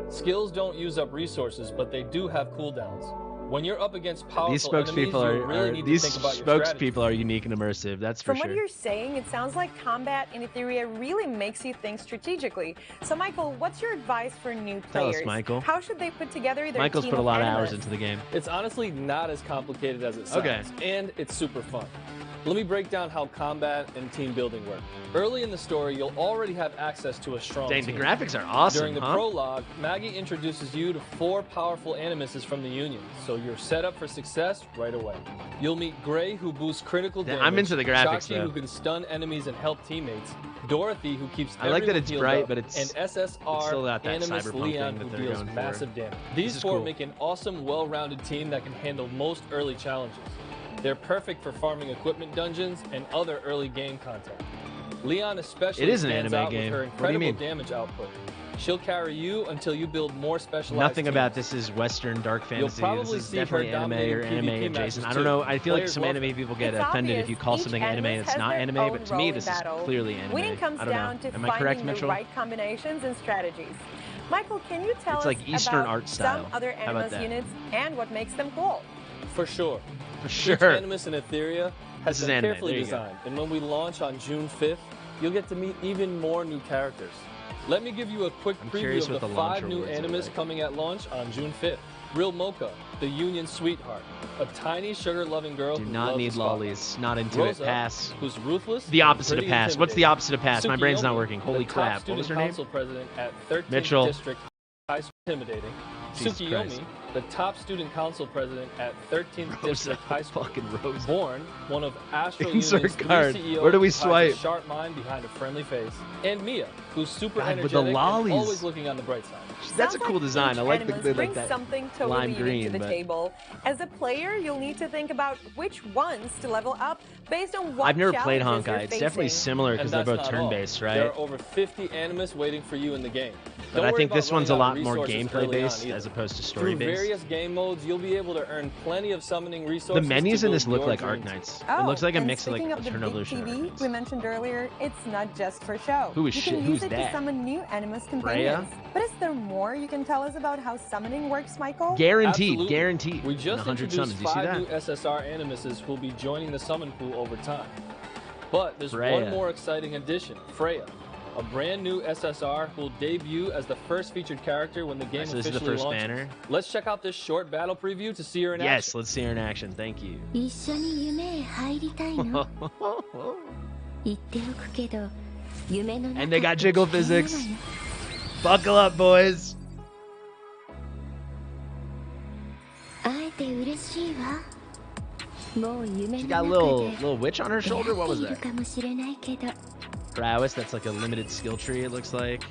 Skills don't use up resources, but they do have cooldowns. When you're up against powerful These enemies, spokespeople you really need these to think about your strategy. spokespeople are unique and immersive. That's for From sure. what you're saying, it sounds like combat in Etheria really makes you think strategically. So, Michael, what's your advice for new Tell us, players? Michael. How should they put together their Michael's team put a lot of hours animists? into the game. It's honestly not as complicated as it sounds, Okay. and it's super fun. Let me break down how combat and team building work. Early in the story, you'll already have access to a strong Dang, the team. graphics are awesome, During the huh? prologue, Maggie introduces you to 4 powerful animuses from the Union, so you're set up for success right away. You'll meet Gray, who boosts critical Yeah, damage. I'm into the graphics, Chachi, though. who can stun enemies and help teammates. Dorothy, who keeps I like that everyone it's healed bright, up, but it's and SSR still got that Animus cyberpunk Leon, thing that who they're deals going for. massive damage. This These is 4 cool. make an awesome, well-rounded team that can handle most early challenges. They're perfect for farming equipment dungeons and other early game content. Leon especially It is an stands anime out game. with her What do you incredible mean? damage output. She'll carry you until you build more specialized Nothing teams. about this is Western dark fantasy. probably This is see her definitely anime or dominating anime PvP adjacent. matches I don't too. know. I feel like Players some love anime it. people get It's offended if obvious you call each something anime and animus it's has not their anime, own but to me role in this is battle. clearly anime. Winning comes I don't down know. to Am I correct, finding the Mitchell? right combinations and strategies. Michael, can you tell It's us like Eastern about art style. some other How about animus that? units and what makes them cool? For sure. For Each sure. animus in Etheria has This is been anime. carefully There you go. designed, and when we launch on June 5th, you'll get to meet even more new characters. Let me give you a quick I'm preview curious of what the the 5 launch new rewards look animus like. coming at launch on June 5th. Real Mocha, the Union sweetheart, a tiny sugar-loving girl Do who not loves need the spotlight. lollies. Not into Rosa, it. Pass. who's ruthless. The and opposite of pretty pass. What's the intimidating. opposite of pass? My brain's not Tsukiyomi, working. Holy the top crap. What student was her name? council president at 13th Mitchell. District High School. Intimidating. Jesus Tsukiyomi, Christ. the top student council president at 13th Rosa. District High School. Fucking Rosa. Born, one of Astro Insert Union's 3 card. CEOs Where do we who hides swipe? a sharp mind behind a friendly face. And Mia, who's super God, with energetic the and lollies. always looking on the bright side. That's a Sounds cool like design. each I like animus the brings that something totally lime unique green, to the but table. As a player, you'll need to think about which ones to level up based on what I've never played challenges Honkai. you're It's definitely facing. similar because they're And both that's not all. turn-based, There right? are over 50 animus waiting for you in the game. But Don't I worry think about this one's a running out lot of more resources gameplay early on based either. as opposed to Through story based. various game modes, you'll be able to earn plenty of summoning resources. The menus to in this build look your like dream team. Arknights. Oh, It looks like a and mix of like speaking of the Eternal big Evolution and TV Arknights. we mentioned earlier, it's not just for show. Who is you shit? can Who's use it that? to summon new animus Freya? companions. But is there more you can tell us about how summoning works, Michael? Guaranteed, Absolutely. guaranteed. We In just 100 introduced summons. You see 5 that? new SSR animuses who will be joining the summon pool over time. But there's Freya. one more exciting addition, Freya, a brand new SSR who will debut as the first featured character when the game So this is officially the first launches. banner? Let's check out this short battle preview to see her in Yes, action. let's see her in action. Thank you. 一緒に夢へ入りたいの言っておくけど夢の中 And they got って jiggle 危険なの physics. よ Buckle up, boys. 会えて嬉しいわもう夢 She の got a 中 little で little witch on her 出 shoulder. What 会 was っている that? かもしれないけど Prowess. That's like a limited skill tree. It looks like.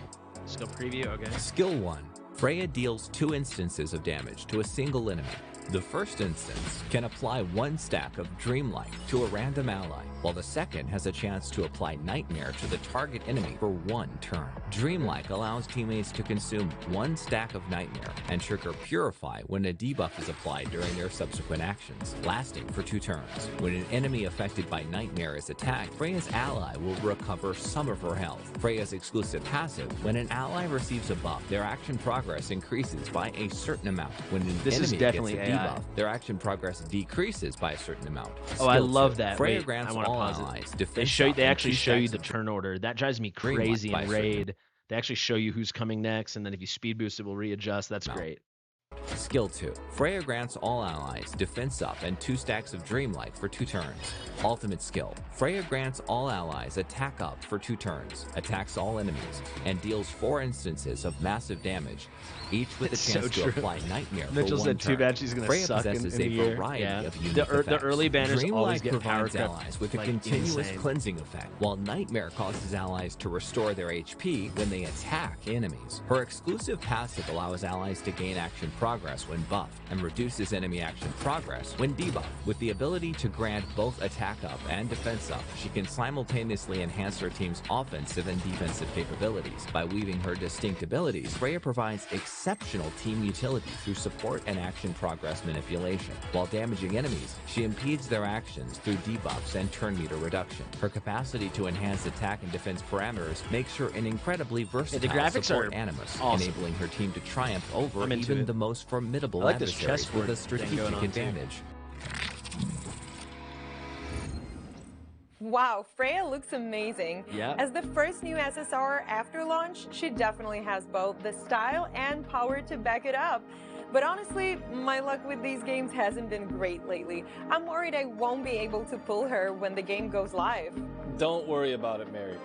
Skill preview. Okay. Skill 1. Freya deals 2 instances of damage to a single enemy. The first instance can apply 1 stack of Dreamlight to a random ally, while the second has a chance to apply Nightmare to the target enemy for 1 turn. Dreamlight allows teammates to consume 1 stack of Nightmare and trigger Purify when a debuff is applied during their subsequent actions, lasting for 2 turns. When an enemy affected by Nightmare is attacked, Freya's ally will recover some of her health. Freya's exclusive passive: when an ally receives a buff, their action progress increases by a certain amount. When an This is enemy definitely gets a AI. debuff, their action progress decreases by a certain amount. Oh, I Skill love 2. that. Freya Wait, grants I want to all pause allies it. defense They up in actually 2 show you stacks the of turn order. That drives me Dreamlight crazy by in a certain raid. They actually show you who's coming next, and then if you speed boost, it will readjust. That's amount. great. Skill 2. Freya grants all allies Defense Up and 2 stacks of Dreamlight for 2 turns. Ultimate skill. Freya grants all allies Attack Up for 2 turns, attacks all enemies, and deals 4 instances of massive damage, each with a chance to apply Nightmare Mitchell for 1 said turn. too bad she's gonna Freya suck possesses in a the year. variety of unique The effects. early banners always Dreamlight get power provides crept, allies with like, a continuous insane. cleansing effect, while Nightmare causes allies to restore their HP when they attack enemies. Her exclusive passive allows allies to gain action progress when buffed, and reduces enemy action progress when debuffed. With the ability to grant both Attack Up and Defense Up, she can simultaneously enhance her team's offensive and defensive capabilities. By weaving her distinct abilities, Freya provides exceptional team utility through support and action progress manipulation. While damaging enemies, she impedes their actions through debuffs and turn meter reduction. Her capacity to enhance attack and defense parameters makes her an incredibly versatile graphics support are animus, awesome. enabling her team to triumph over I'm into even it. the most formidable I like this adversaries chessboard with a thing going strategic on, too. advantage. Wow, Freya looks amazing. Yeah. As the first new SSR after launch, she definitely has both the style and power to back it up. But honestly, my luck with these games hasn't been great lately. I'm worried I won't be able to pull her when the game goes live. Don't worry about it, Mary.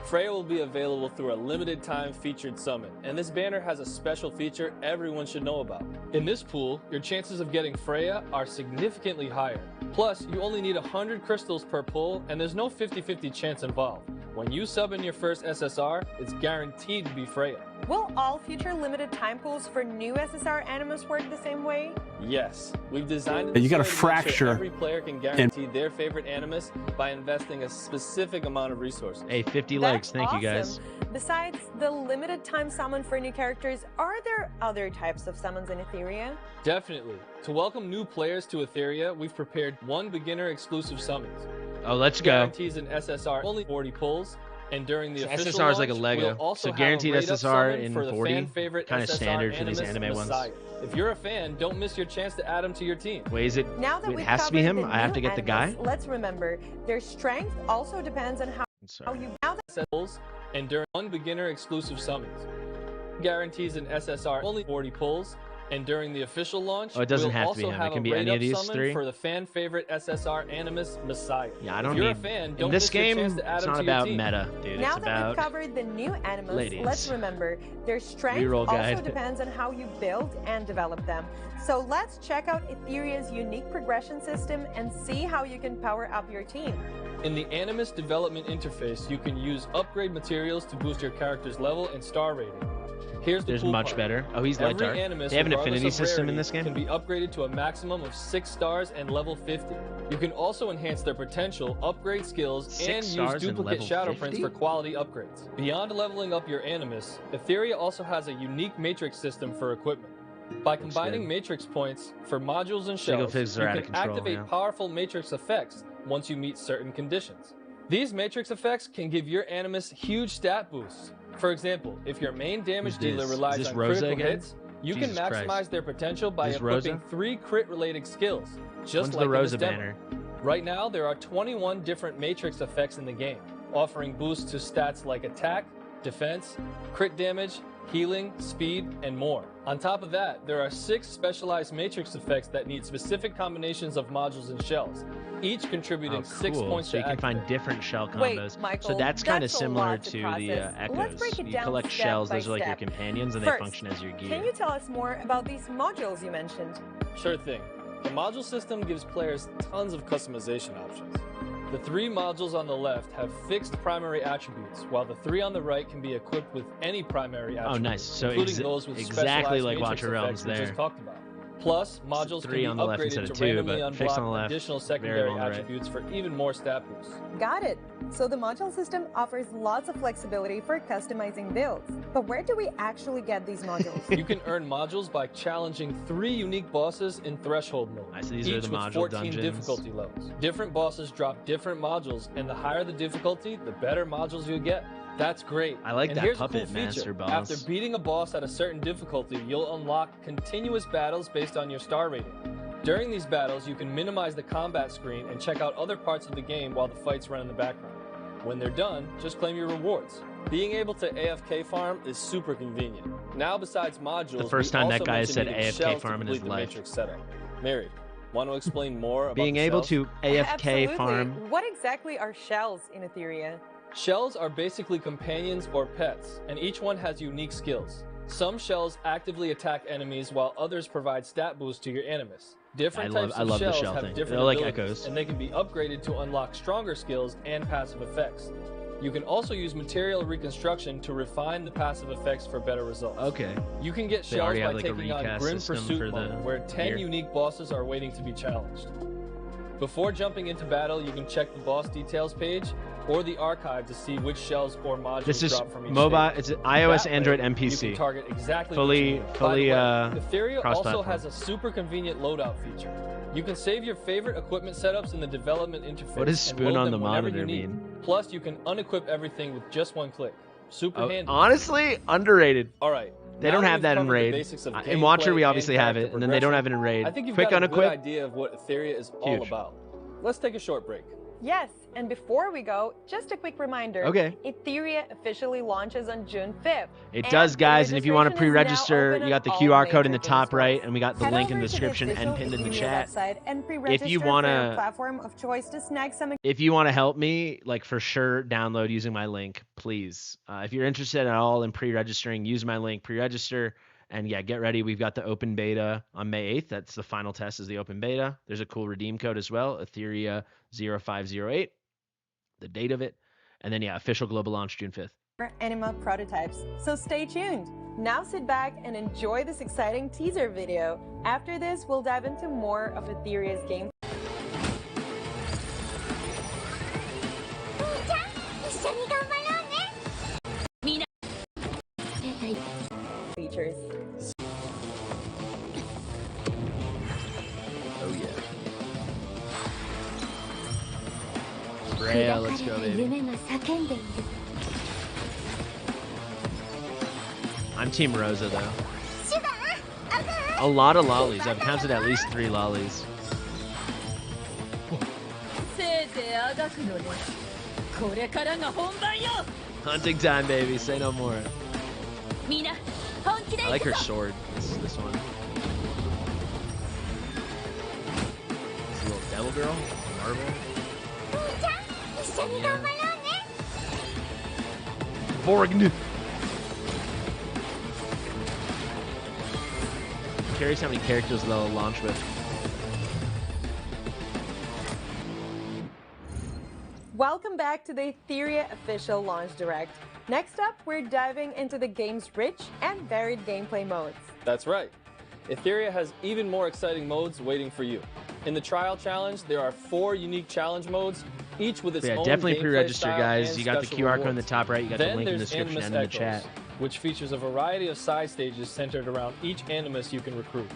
Freya will be available through a limited time featured summon, and this banner has a special feature everyone should know about. In this pool, your chances of getting Freya are significantly higher. Plus, you only need 100 crystals per pull, and there's no 50-50 chance involved. When you summon your first SSR, it's guaranteed to be Freya. Will all future limited time pools for new SSR animus work the same way? Yes, we've designed it You this gotta way to make fracture sure every player can guarantee their favorite animus by investing a specific amount of resources. Hey, 50 That's likes. Thank you guys. awesome. Besides the limited time summon for new characters, are there other types of summons in Etheria? Definitely. To welcome new players to Etheria, we've prepared 1 beginner exclusive summons. Oh, let's go. Guarantees an SSR only 40 pulls, and during the So official SSR is like a launch, Lego. we'll also So have guaranteed a rate-up SSR summon in for the 40, fan favorite kinda SSR standard for these animus anime ones. Messiah. If you're a fan, don't miss your chance to add him to your team. Wait, is it? Now that It we've has to be covered him? the I have new to get the guy? animus, let's remember, their strength also depends on how Sorry. you... Now that Pulls, and during 1 beginner exclusive summons. Guarantees an SSR only 40 pulls, and during the official launch, Oh, it doesn't we'll have to be also him. It have can a be any of rate-up these summon 3. for the fan favorite SSR Animus Messiah. Yeah, I If don't you're need. a fan, In don't this miss your game, chance to add it's him not to your about team. meta, dude. Now It's that we've about covered the new animals, ladies. let's remember, their strength Reroll also guide. depends on how you build and develop them. So let's check out Etheria's unique progression system and see how you can power up your team. In the Animus development interface, you can use upgrade materials to boost your character's level and star rating. Here's the There's cool much part. better. Oh, he's light Every dark. animus, They have an regardless affinity of system in rarity, this game? can be upgraded to a maximum of 6 stars and level 50. You can also enhance their potential, upgrade skills, 6 and use stars and duplicate level shadow 50? prints for quality upgrades. Beyond leveling up your animus, Etheria also has a unique matrix system for equipment. By combining good. matrix points for modules and Single shells, figs you are out can of control, activate yeah. powerful matrix effects once you meet certain conditions. These matrix effects can give your animus huge stat boosts. For example, if your main damage Who's dealer this? relies Is this on Rosa critical again? hits, you Jesus can maximize Christ. their potential by Is this equipping Rosa? 3 crit-related skills, just When's like the in Rosa this demo. banner? Right now, there are 21 different matrix effects in the game, offering boosts to stats like attack, defense, crit damage, healing, speed, and more. On top of that, there are 6 specialized matrix effects that need specific combinations of modules and shells, each contributing Oh, 6 cool. points So to you can activate. find different shell Wait, combos. Michael, So that's kind of that's a similar lot to to the process. echoes. Let's break it You down collect step shells; by those are like your step. companions, and First, they function as your gear. Can you tell us more about these modules you mentioned? Sure thing. The module system gives players tons of customization options. The 3 modules on the left have fixed primary attributes, while the 3 on the right can be equipped with any primary attribute, nice. So including those with exactly specialized like matrix Watcher effects Realms we there. just talked about. Plus, modules 3 can on be the left upgraded instead to of 2, randomly but fixed on the unblock left, additional variable secondary on the right. attributes for even more stat boosts. Got it. So the module system offers lots of flexibility for customizing builds. But where do we actually get these modules? You can earn modules by challenging 3 unique bosses in threshold mode, Nice, so these are each the with module 14 dungeons. difficulty levels. Different bosses drop different modules, and the higher the difficulty, the better modules you get. That's great. I like and that here's puppet a cool master feature. boss. After beating a boss at a certain difficulty, you'll unlock continuous battles based on your star rating. During these battles, you can minimize the combat screen and check out other parts of the game while the fights run in the background. When they're done, just claim your rewards. Being able to AFK farm is super convenient. Now, besides modules, The first we time that also guy has mentioned said needing AFK shells to farm in his complete the life. Matrix setup. Mary, want to explain more about Being the able shells? to AFK Absolutely. farm. What exactly are shells in Etheria? Shells are basically companions or pets, and each one has unique skills. Some shells actively attack enemies, while others provide stat boosts to your animus. Different types I of love the shells shell have thing. different They're like abilities, echoes. and they can be upgraded to unlock stronger skills and passive effects. You can also use material reconstruction to refine the passive effects for better results. Okay. You can get They shells already by have, like, a taking on recast Grim system Pursuit for mode, the where 10 gear. unique bosses are waiting to be challenged. Before jumping into battle, you can check the boss details page or the archive to see which shells or modules This is drop from each mobile. stage. It's an iOS, That way, Android, You NPC. can target exactly Fully- what you need. fully, By the way, Etheria also cross-platform. has a super convenient loadout feature. You can save your favorite equipment setups in the development interface. What does and spoon load on them the whenever monitor you need. mean? Plus, you can unequip everything with just one click. Super handy. Honestly, underrated. All right. They now don't have we've that in covered the Raid. basics of In Watcher, gameplay we obviously and have character it, and then they don't have it progression. in Raid. I think you've Quick got a good unequip. idea of what Etheria is all Huge. about. Let's take a short break. Yes, and before we go, just a quick reminder. Okay. Etheria officially launches on June 5th. It does, guys, and if you want to registration is now pre-register, open you got on the all QR code in major the top game right, stores. and we got the Head link in over the to description and official pinned in the Etheria chat. website and If you pre-register for wanna- your platform of choice to snag some. If you want to help me, like for sure, download using my link, please. If you're interested at all in pre-registering, use my link, pre-register, and yeah, get ready. We've got the open beta on May 8th. That's the final test is the open beta. There's a cool redeem code as well, Etheria 0508, the date of it. And then yeah, official global launch June 5th. Anima prototypes. So stay tuned. Now sit back and enjoy this exciting teaser video. After this, we'll dive into more of Etheria's game features. Oh yeah. Freya, let's go, baby. I'm Team Rosa though. A lot of lollies. I've counted at least 3 lollies. Hunting time, baby. Say no more. I like her sword. This one. This little devil girl. Marvel. Borgn. Curious how many characters they'll launch with. Welcome back to the Etheria official launch direct. Next up, we're diving into the game's rich and varied gameplay modes. That's right. Etheria has even more exciting modes waiting for you. In the trial challenge, there are 4 unique challenge modes, each with its Yeah, own definitely gameplay pre-register, style guys. and You got the special QR code in the rewards. top right. You got the Then link in the there's description Animus and in the Echoes, chat. which features a variety of side stages centered around each Animus you can recruit.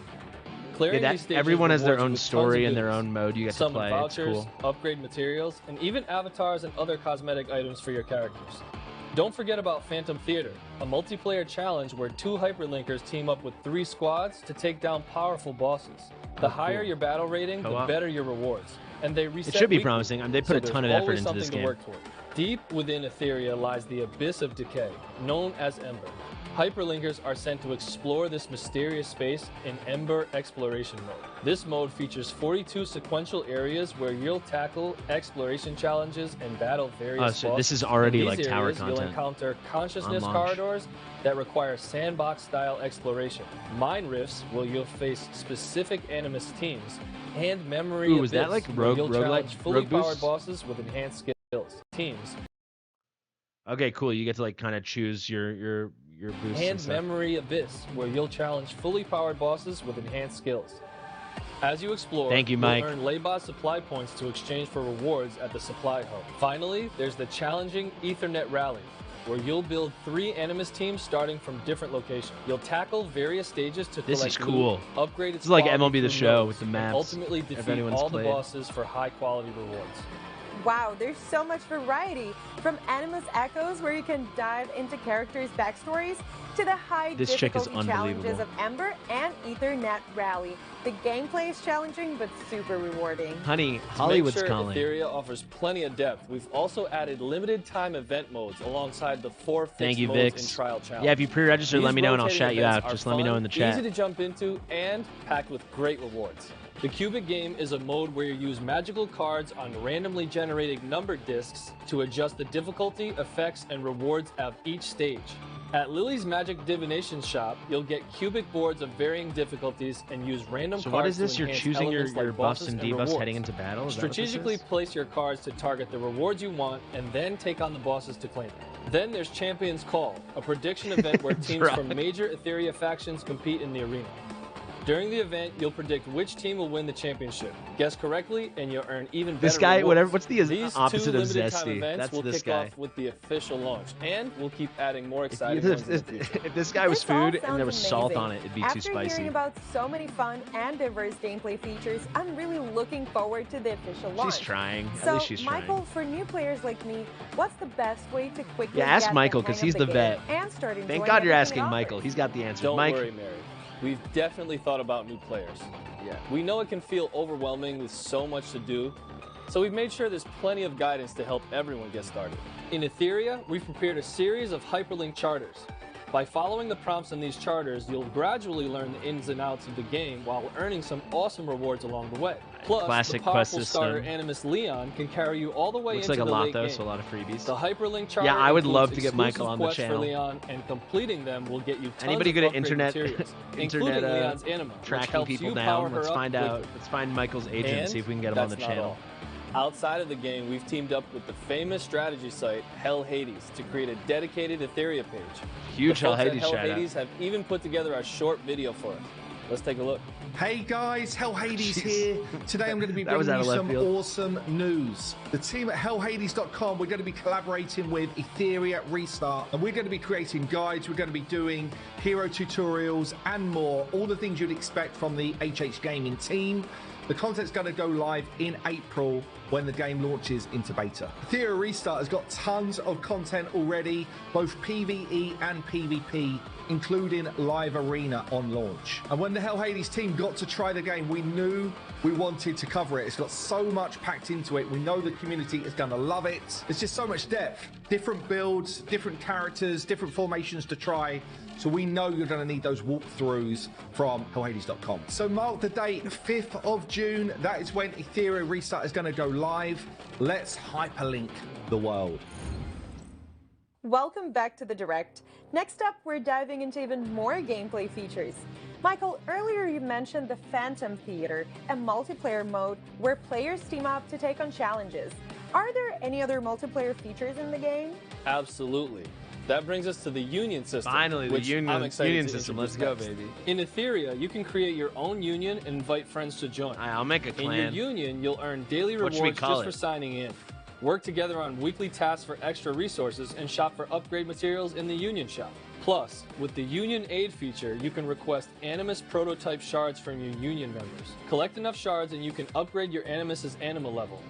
Clearing Yeah, these stages everyone has their rewards you own with tons story of and their goodies. own mode you get to Summon play. It's vouchers, cool. upgrade materials, and even avatars and other cosmetic items for your characters. Don't forget about Phantom Theater, a multiplayer challenge where 2 hyperlinkers team up with 3 squads to take down powerful bosses. The higher your battle rating, the Co-op. better your rewards. And they reset It should be weekly, promising. They put so a ton there's of effort always into this something game. to work toward. Deep within Etheria lies the Abyss of Decay, known as Ember. Hyperlinkers are sent to explore this mysterious space in Ember Exploration Mode. This mode features 42 sequential areas where you'll tackle exploration challenges and battle various Oh, so bosses. this is already, In like, these tower areas, You'll content encounter consciousness on launch. corridors that require sandbox-style exploration, mine rifts where you'll face specific Animus teams, and Memory Ooh, was that Abyss, like where rogue- you'll roguelike- challenge fully rogue powered boosts? bosses with enhanced skills. Teams. Okay, cool. You get to like kind of choose your boosts and And stuff. Memory Abyss, where you'll challenge fully powered bosses with enhanced skills. As you explore, Thank you, Mike. you'll earn Laybot supply points to exchange for rewards at the supply hub. Finally, there's the challenging Ethernet Rally, where you'll build 3 Animus teams starting from different locations. You'll tackle various stages to This collect is cool. loot, upgrade its This is like quality MLB The through Show nodes, with the and maps, ultimately if defeat anyone's all the played. bosses for high quality rewards. Wow, there's so much variety. From Animus Echoes, where you can dive into characters' backstories, to the high difficulty challenges of Ember and Ethernet Rally. The gameplay is challenging but super rewarding. Honey, Hollywood's calling. calling. Etheria offers plenty of depth. We've also added limited time event modes alongside the 4 fixed modes in Trial Challenge. Yeah, if you pre-register, let me know and I'll shout you out. Just let me know in the chat. Easy to jump into and packed with great rewards. The Cubic game is a mode where you use magical cards on randomly generated numbered discs to adjust the difficulty, effects, and rewards of each stage. At Lily's Magic Divination Shop, you'll get cubic boards of varying difficulties and use random cards. So what is this? To You're choosing your like buffs and debuffs heading into battle? Strategically place your cards to target the rewards you want and then take on the bosses to claim them. Then there's Champion's Call, a prediction event where teams from major Etheria factions compete in the arena. During the event, you'll predict which team will win the championship. Guess correctly, and you'll earn even better This guy, rewards. whatever. What's the These opposite two of limited time zesty? events That's will this kick guy. off with the official launch, and we'll keep adding more exciting ones in the future. If this guy was This all food and there was sounds salt amazing. on it, it'd be After too spicy. hearing about so many fun and diverse gameplay features, I'm really looking forward to the official launch. She's trying. At So, least she's Michael, trying. for new players like me, what's the best way to quickly Yeah, ask get Michael the because hang he's of the game vet. and start enjoying Thank God you're everything it asking offers? Michael. He's got the answer. Don't Mike, worry, Mary. We've definitely thought about new players. Yeah. We know it can feel overwhelming with so much to do, so we've made sure there's plenty of guidance to help everyone get started. In Etheria, we've prepared a series of hyperlink charters. By following the prompts in these charters, you'll gradually learn the ins and outs of the game while earning some awesome rewards along the way. Plus, Classic the quest powerful starter system. Animus Leon can carry you all the way Looks into like a the lot late though, game. so a lot of freebies. The hyperlink charter Yeah, I would includes love to get exclusive Michael on the quests channel. for Leon, and completing them will get you tons Anybody of good at upgrade internet materials, internet including Leon's anima, which tracking helps people you down? power her Let's up find out. quickly. Let's find Michael's agent and And see if we can get him on the that's not channel. all. Outside of the game, we've teamed up with the famous strategy site Hell Hades to create a dedicated Etheria page. Huge The Hell folks at Hades Hell shout out. Hades have even put together a short video for us. Let's take a look. Hey guys, Hell Hades here. Today I'm going to be That was bringing you out of left some field. awesome news. The team at hellhades.com, we're going to be collaborating with Etheria Restart, and we're going to be creating guides, we're going to be doing hero tutorials and more, all the things you'd expect from the HH Gaming team. The content's going to go live in April when the game launches into beta. Etheria Restart has got tons of content already, both PvE and PvP, including live arena on launch. And when the Hell Hades team got to try the game, we knew we wanted to cover it. It's got so much packed into it. We know the community is going to love it. There's just so much depth, different builds, different characters, different formations to try. So we know you're going to need those walkthroughs from hellhades.com. So mark the date, 5th of June. That is when Etheria Restart is going to go live. Let's hyperlink the world. Welcome back to the Direct. Next up, we're diving into even more gameplay features. Michael, earlier you mentioned the Phantom Theater, a multiplayer mode where players team up to take on challenges. Are there any other multiplayer features in the game? Absolutely. That brings us to the Union system. Finally, the which I'm excited union to system. introduce Let's go, next. baby. In Etheria, you can create your own union and invite friends to join. I'll make a In your clan. union, you'll earn daily What should we rewards call just for it? signing in. Work together on weekly tasks for extra resources and shop for upgrade materials in the Union shop. Plus, with the Union Aid feature, you can request Animus prototype shards from your Union members. Collect enough shards and you can upgrade your Animus's anima level.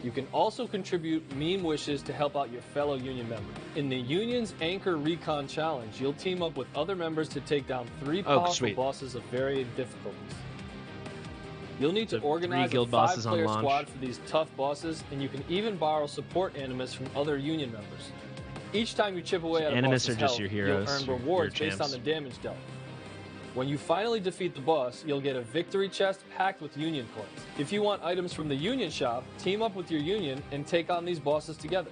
You can also contribute meme wishes to help out your fellow Union members. In the Union's Anchor Recon Challenge, you'll team up with other members to take down 3 powerful sweet. bosses of varying difficulties. You'll need to So organize 3 guild a bosses on 5-player launch. squad for these tough bosses, and you can even borrow support Animus from other Union members. Each time you chip away at a Animus boss's are just health, your heroes, you'll earn your rewards based on champs. the damage dealt. When you finally defeat the boss, you'll get a victory chest packed with Union coins. If you want items from the Union shop, team up with your Union and take on these bosses together.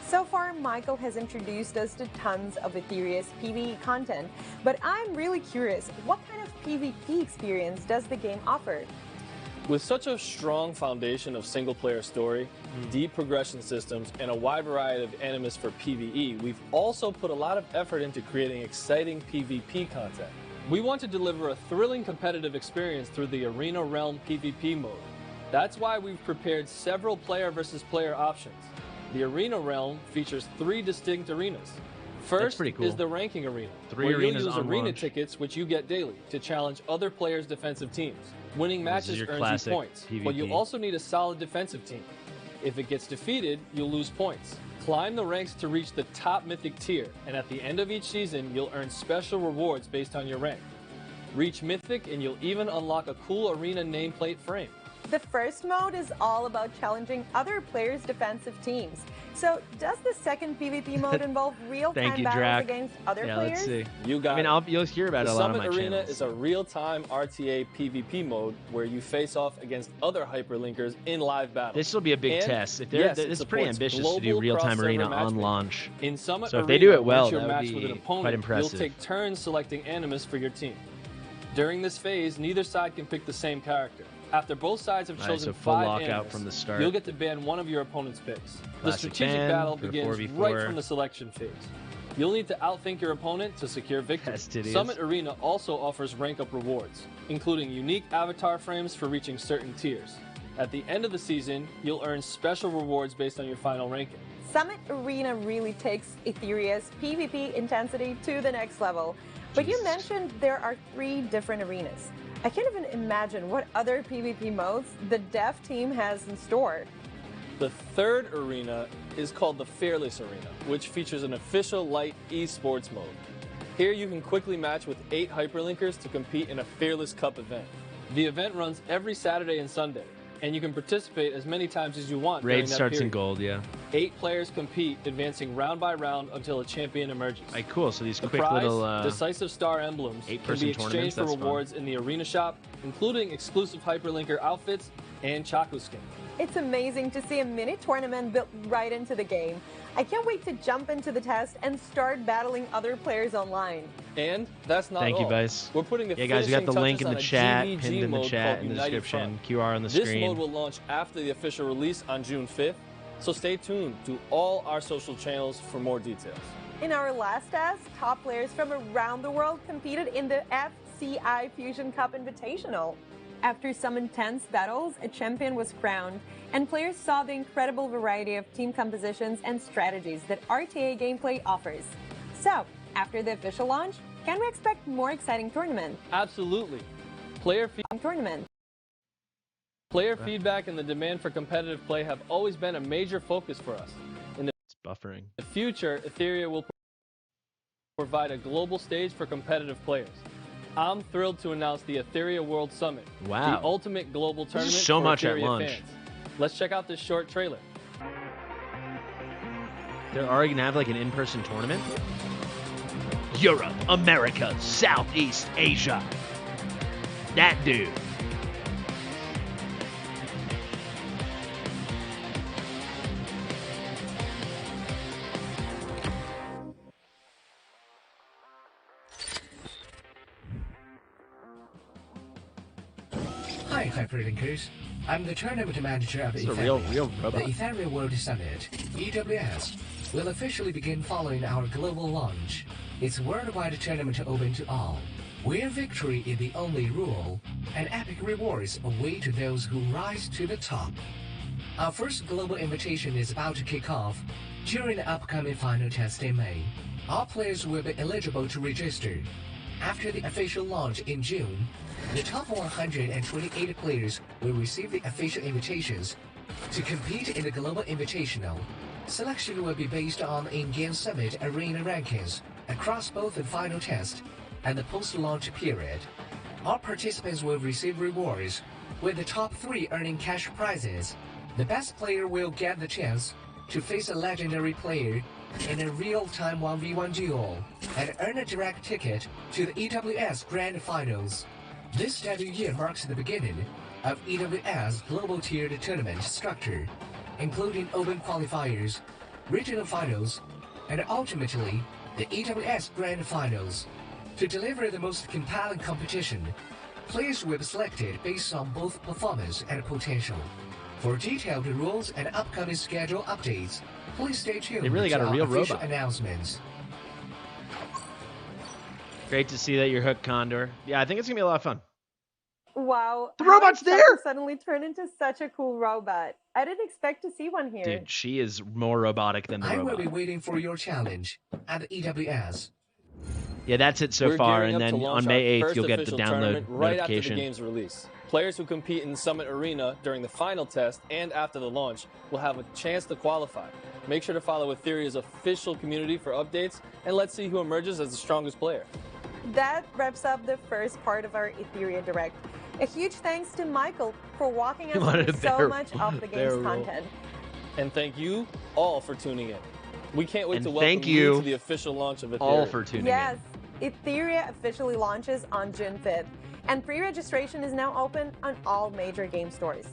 So far, Michael has introduced us to tons of Etheria's PvE content, but I'm really curious, what kind of PvP experience does the game offer? With such a strong foundation of single-player story, deep progression systems, and a wide variety of Animus for PvE, we've also put a lot of effort into creating exciting PvP content. We want to deliver a thrilling competitive experience through the Arena Realm PvP mode. That's why we've prepared several player versus player options. The Arena Realm features 3 distinct arenas. First pretty cool. is the ranking arena, 3 where you'll arenas use on arena launch. tickets, which you get daily, to challenge other players' defensive teams. Winning This is matches your earns classic you points, but you PvP. also need a solid defensive team. If it gets defeated, you'll lose points. Climb the ranks to reach the top mythic tier, and at the end of each season, you'll earn special rewards based on your rank. Reach mythic, and you'll even unlock a cool arena nameplate frame. The first mode is all about challenging other players' defensive teams. So, does the second PvP mode involve real-time battles Drac. against other Yeah, players? let's see. You got it. You'll hear about it The a lot on Summit my Arena channels. is a real-time RTA PvP mode where you face off against other hyperlinkers in live battle. This will be a big And test. If yes, it's it pretty supports ambitious to do global real-time cross-server arena on matchmaking. launch. In Summit So if Arena, they do it well, once you're that would matched be with an opponent, quite impressive. You'll take turns selecting animus for your team. During this phase, neither side can pick the same character. After both sides have Nice, chosen so full 5 lockout animus, from the start. you'll get to ban one of your opponent's picks. The Classic strategic ban battle for the begins 4v4. right from the selection phase. You'll need to outthink your opponent to secure victory. Fastidious. Summit Arena also offers rank-up rewards, including unique avatar frames for reaching certain tiers. At the end of the season, you'll earn special rewards based on your final ranking. Summit Arena really takes Etheria's PvP intensity to the next level. But you mentioned there are 3 different arenas. I can't even imagine what other PvP modes the dev team has in store. The third arena is called the Fearless Arena, which features an official light esports mode. Here you can quickly match with 8 hyperlinkers to compete in a Fearless Cup event. The event runs every Saturday and Sunday, and you can participate as many times as you want. during Raid that starts in period. gold, yeah. 8 players compete, advancing round by round until a champion emerges. All right, cool. So these The quick prize, little decisive star emblems, can 8-person be tournaments, exchanged for that's fun. rewards in the arena shop, including exclusive hyperlinker outfits and Chaku skin. It's amazing to see a mini tournament built right into the game. I can't wait to jump into the test and start battling other players online. And that's not Thank all. you, Vice. We're putting the Yeah, guys, we got the finishing link in the touches chat, on a GVG pinned in the mode chat, called in the United description, Front. QR on the This screen. mode will launch after the official release on June 5th, so stay tuned to all our social channels for more details. In our last test, top players from around the world competed in the FCI Fusion Cup Invitational. After some intense battles, a champion was crowned, and players saw the incredible variety of team compositions and strategies that RTA gameplay offers. So, after the official launch, can we expect more exciting tournaments? Absolutely. Player Tournament. feedback and the demand for competitive play have always been a major focus for us. In It's buffering. the future, Etheria will provide a global stage for competitive players. I'm thrilled to announce the Etheria World Summit, Wow. the ultimate global tournament so for much at Etheria launch. fans. Let's check out this short trailer. They're already gonna have like an in-person tournament. Europe, America, Southeast Asia. That dude. Hi, Hyperlinkers. I'm the tournament manager of This is a Etheria. real The robot. Etheria World Summit, EWS, will officially begin following our global launch. It's worldwide tournament open to all, where victory is the only rule, and epic rewards await those who rise to the top. Our first global invitation is about to kick off during the upcoming final test in May. All players will be eligible to register. After the official launch in June, the top 128 players will receive the official invitations to compete in the Global Invitational. Selection will be based on in-game summit arena rankings across both the final test and the post-launch period. All participants will receive rewards, with the top 3 earning cash prizes. The best player will get the chance to face a legendary player in a real-time 1v1 duel and earn a direct ticket to the EWS Grand Finals. This debut year marks the beginning of EWS global tiered tournament structure, including open qualifiers, regional finals, and ultimately the EWS Grand Finals. To deliver the most compelling competition, players will be selected based on both performance and potential. For detailed rules and upcoming schedule updates, please stay tuned They really got to a our real official robot. announcements. Great to see that you're hooked, Condor. Yeah, I think it's gonna be a lot of fun. Wow. The how robot's did Chaku there! suddenly turn into such a cool robot. I didn't expect to see one here. Dude, she is more robotic than the I will robot. be waiting for your challenge at EWS. Yeah, that's it so We're far, gearing and up to then launch on May our 8th, first you'll get the official download tournament right after the notification. game's release. Players who compete in Summit Arena during the final test and after the launch will have a chance to qualify. Make sure to follow Etheria's official community for updates, and let's see who emerges as the strongest player. That wraps up the first part of our Etheria Direct. A huge thanks to Michael for walking us through so much of the game's content. And thank you all for tuning in. We can't wait And to welcome thank you you to the official launch of Etheria. all for tuning Yes, Etheria officially launches on June 5th, and pre-registration is now open on all major game stores.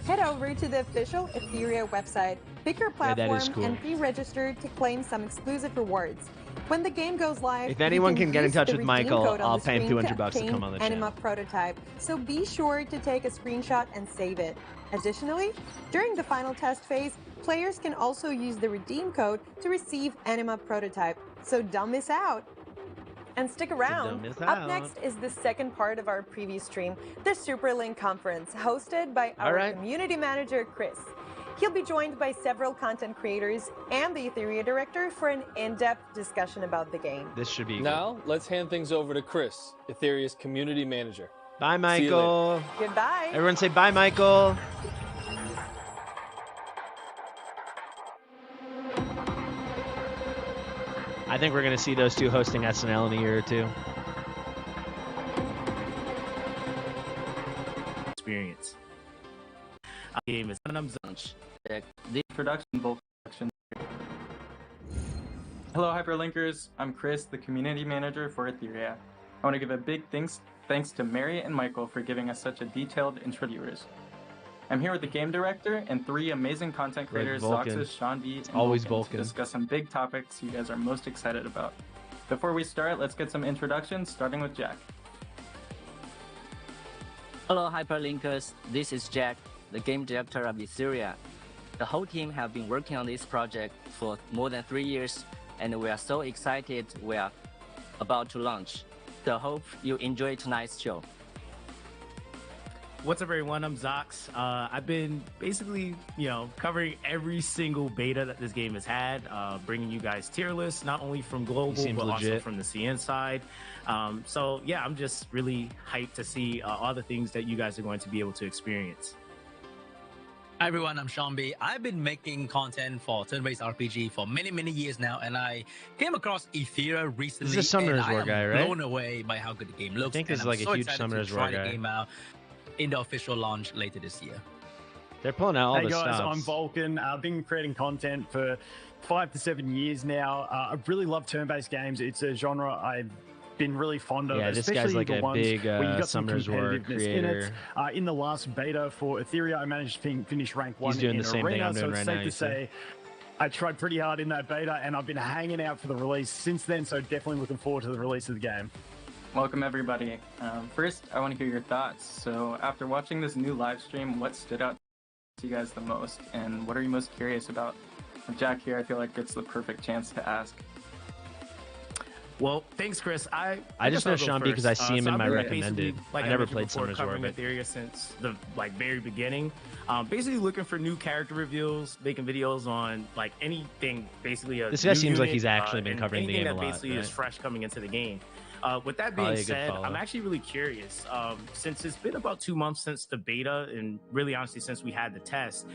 Head over to the official Etheria website, pick your platform, cool. and pre-register to claim some exclusive rewards. When the game goes live, If anyone you can get in use touch the with redeem Michael, code on I'll the pay him screen $200 to obtain come on the channel. Anima prototype, so be sure to take a screenshot and save it. Additionally, during the final test phase, players can also use the redeem code to receive Anima prototype, so don't miss out. And stick around. Up next is the second part of our preview stream, the Superlink Conference, hosted by our community manager, Chris. He'll be joined by several content creators and the Etheria director for an in-depth discussion about the game. This should be Now, let's hand things over to Chris, Etheria's community manager. Bye, See you later. Michael. Goodbye. Everyone say bye, Michael. I think we're going to see those two hosting SNL in a year or two. Experience. Game is The production both production. Hello hyperlinkers, I'm Chris, the community manager for Etheria. I want to give a big thanks to Mary and Michael for giving us such a detailed intro to viewers. I'm here with the game director and three amazing content creators, Zoxus, Sean B, and always Vulcan, to discuss some big topics you guys are most excited about. Before we start, let's get some introductions, starting with Jack. Hello hyperlinkers, this is Jack, the game director of Etheria. The whole team have been working on this project for more than 3 years, and we are so excited we are about to launch. So hope you enjoy tonight's show. What's up, everyone? I'm Zox. I've been basically, covering every single beta that this game has had, bringing you guys tier lists, not only from global, but also from the CN side. So yeah, I'm just really hyped to see all the things that you guys are going to be able to experience. Hi everyone, I'm Sean B. I've been making content for turn-based RPG for many years now, and I came across Etheria recently. This is a Summoners War guy, right? Blown away by how good the game looks. I think this is like a huge Summoners War guy. The game out in the official launch later this year. They're pulling out all hey the guys, stops. I'm Vulcan. I've been creating content for 5 to 7 years now. I really love turn-based games. It's a genre I've been really fond of. Yeah, this especially guy's like the a ones big where you got some Summoners War competitiveness in it. creator. In the last beta for Etheria, I managed to finish rank 1 He's doing in the same Arena, thing I'm so doing it's right safe now. to say I tried pretty hard in that beta, and I've been hanging out for the release since then, so definitely looking forward to the release of the game. Welcome everybody. First, I want to hear your thoughts. So after watching this new live stream, what stood out to you guys the most, and what are you most curious about? With Jack here, I feel like it's the perfect chance to ask. Well, thanks, Chris. I just know Sean B because I see him in my recommended. Like I never played Summoners War, covering Etheria since the very beginning. Basically looking for new character reveals, making videos on like anything. Basically, this guy seems like he's actually been covering the game a lot. Basically, is fresh coming into the game. With that being said, I'm actually really curious. Since it's been about 2 months since the beta, and really honestly since we had the test,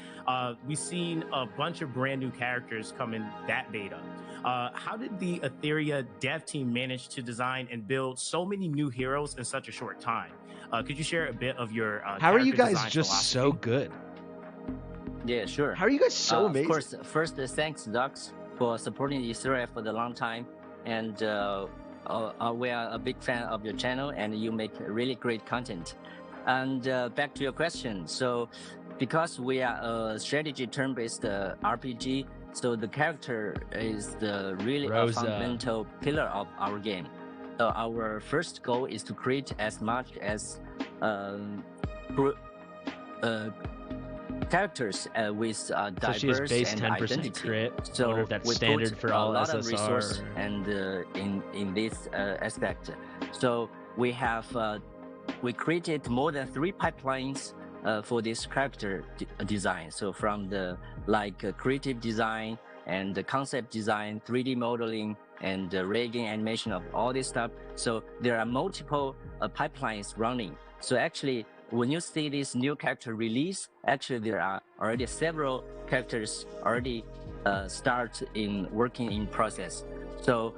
we've seen a bunch of brand new characters come in that beta. How did the Etheria dev team manage to design and build so many new heroes in such a short time? Could you share a bit of your how are you guys just so good? Yeah, sure. How are you guys so amazing? Of course, first, thanks, Dux, for supporting Etheria for the long time. And we are a big fan of your channel, and you make really great content. And back to your question. So, because we are a strategy turn-based RPG, so the character is the really fundamental pillar of our game. So our first goal is to create as much as characters with diverse and identity. Crit. So I if that's we standard put for all a lot SSR of resource and in this aspect. So we have we created more than 3 pipelines for this character design. So from the creative design and the concept design, 3D modeling, and rigging animation of all this stuff. So there are multiple pipelines running. So actually, when you see this new character release, actually there are already several characters already start in working in process. So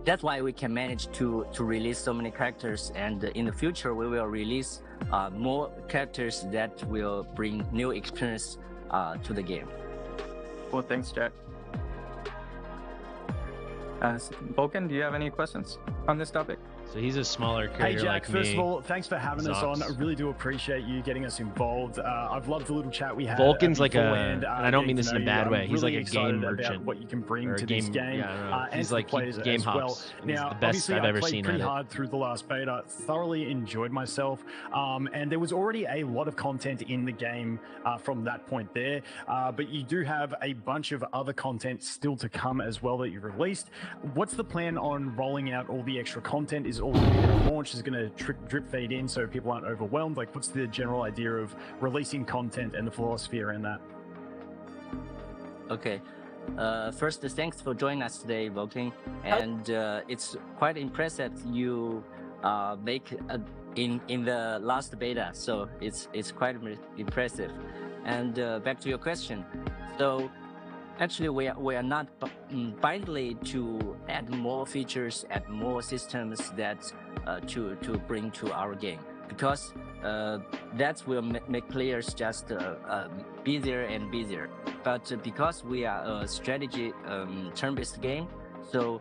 that's why we can manage to release so many characters, and in the future we will release more characters that will bring new experience to the game. Well, thanks, Jack. Vulcan, do you have any questions on this topic? So he's a smaller creator Hey Jack, like first me. of all, thanks for having us on. I really do appreciate you getting us involved. I've loved the little chat we had. Vulcan's like beforehand, and I don't mean this in a bad way. He's really like a game excited merchant. about what you can bring or to game, this game. Yeah, and he's to like players game as hops. well. And he's Now, the best obviously, I've ever I played seen pretty at it. hard through the last beta. Thoroughly enjoyed myself, and there was already a lot of content in the game from that point there. But you do have a bunch of other content still to come as well that you've released. What's the plan on rolling out all the extra content? Is all the launch is going to drip feed in so people aren't overwhelmed? Like, what's the general idea of releasing content and the philosophy around that? Okay. First, thanks for joining us today, Vulcan. And it's quite impressive you make in the last beta. So it's quite impressive. And back to your question. So actually, we are not blindly to add more features, add more systems that to bring to our game, because that will make players just busier and busier. But because we are a strategy turn-based game, so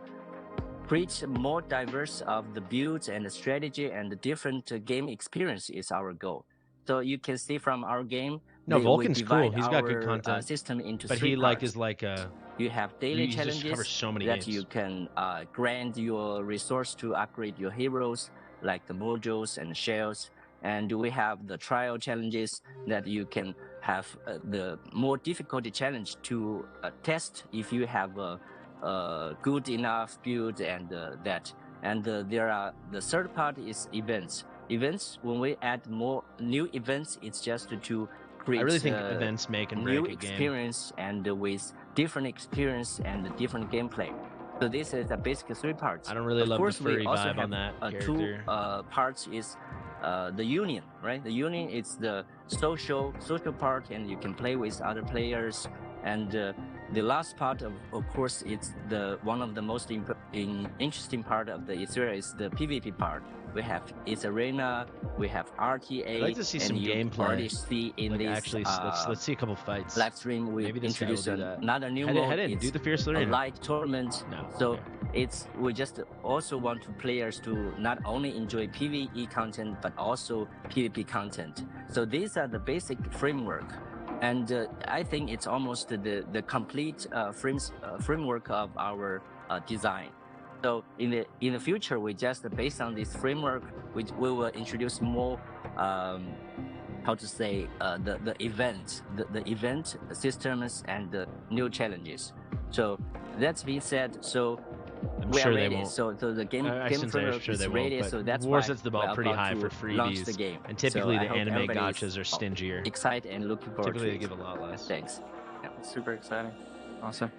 create more diverse of the builds and the strategy and the different game experience is our goal. So you can see from our game. No, Vulcan's cool. He's got good content. System into but three he parts. Is like a. You have daily just challenges covers so many that games. you can grant your resource to upgrade your heroes, like the modules and shells. And we have the trial challenges that you can have the more difficulty challenge to test if you have a good enough build and that. And there are the third part is events. Events, when we add more new events, it's just to create I really think events make and break new a game. experience and with different experience and different gameplay. So this is the basic three parts. I don't really love the furry we also vibe have on that two character. parts is the union, right? The union is the social part, and you can play with other players. And the last part, of course, it's one of the most interesting part of the Etheria is the PvP part. We have its arena, we have RTA. I'd like to see some gameplay. Already see in this. Actually, let's see a couple fights. Livestream, we introduced another new mode. Head in, do the Fierce Arena. A light tournament. No, so we just also want players to not only enjoy PvE content but also PvP content. So these are the basic framework. And I think it's almost the complete framework of our design. So in the future, we just based on this framework, we will introduce more, how to say, the event systems and the new challenges. So that's being said. So we are ready. So the game framework is ready. So that's why sets the bar pretty high for freebies. The game. And typically so the anime gachas are stingier. Excited and looking forward typically to it. They give a lot less. Thanks. Yeah, super exciting. Awesome.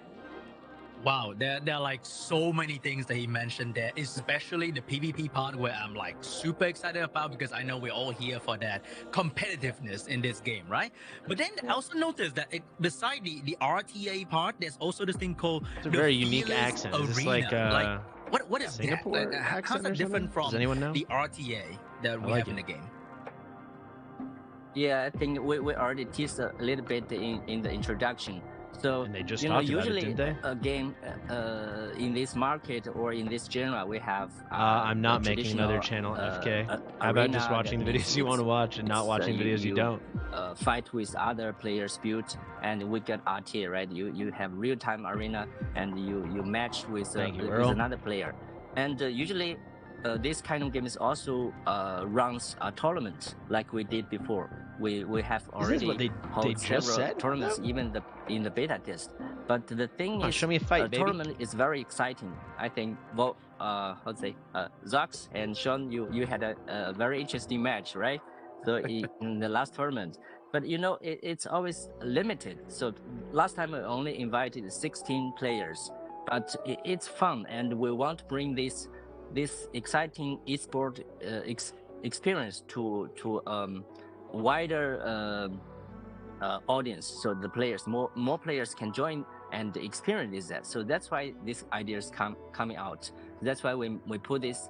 Wow, there are like so many things that he mentioned there, especially the PvP part where I'm like super excited about, because I know we're all here for that competitiveness in this game, right? But then I also noticed that beside the RTA part, there's also this thing called it's a very unique accent. Arena. Is this like what is Singapore that? Like, how's that different from Does anyone know? the RTA that we have in the game? Yeah, I think we already teased a little bit in the introduction. So and they just usually about it, didn't they? A game in this market or in this genre, we have. I'm not making another channel, FK. How about just watching the videos you want to watch and not watching videos you don't? Fight with other players' build, and we get RTA, right? You have real-time arena, and you match with another player, and usually. This kind of game is also runs a tournament like we did before. We have already held several tournaments, even in the beta test. But the thing is, show me a fight, baby. Tournament is very exciting. I think, Zox and Sean, you had a very interesting match, right? So in the last tournament. But it's always limited. So last time I only invited 16 players, but it's fun, and we want to bring this exciting esport experience to wider audience, so the players, more players can join and experience that. So that's why these ideas coming out. That's why we put this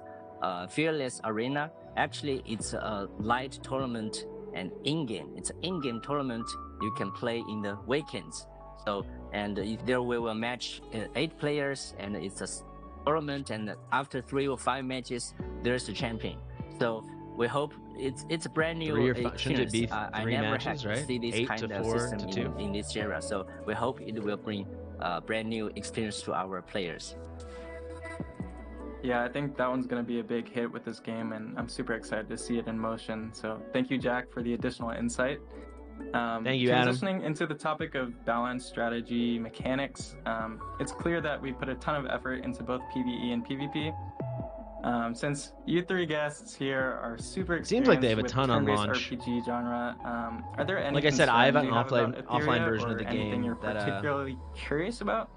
Fearless Arena. Actually, it's a light tournament and in-game. It's an in-game tournament you can play in the weekends. So, and there we will match 8 players, and it's a tournament, and after 3 or 5 matches, there's the champion. So we hope it's a brand new experience. I never matches, had to see this 8 kind to of 4 system to 2. in this era. So we hope it will bring a brand new experience to our players. Yeah, I think that one's going to be a big hit with this game, and I'm super excited to see it in motion. So thank you, Jack, for the additional insight. Thank you, Adam. Transitioning into the topic of balance, strategy, mechanics, it's clear that we put a ton of effort into both PvE and PvP. Since you 3 guests here are super experienced Seems like they have a with ton on turn-based launch. RPG genre, are there any Like I said, I have an concerns you offline about Etheria version of or the anything game you're that particularly curious about?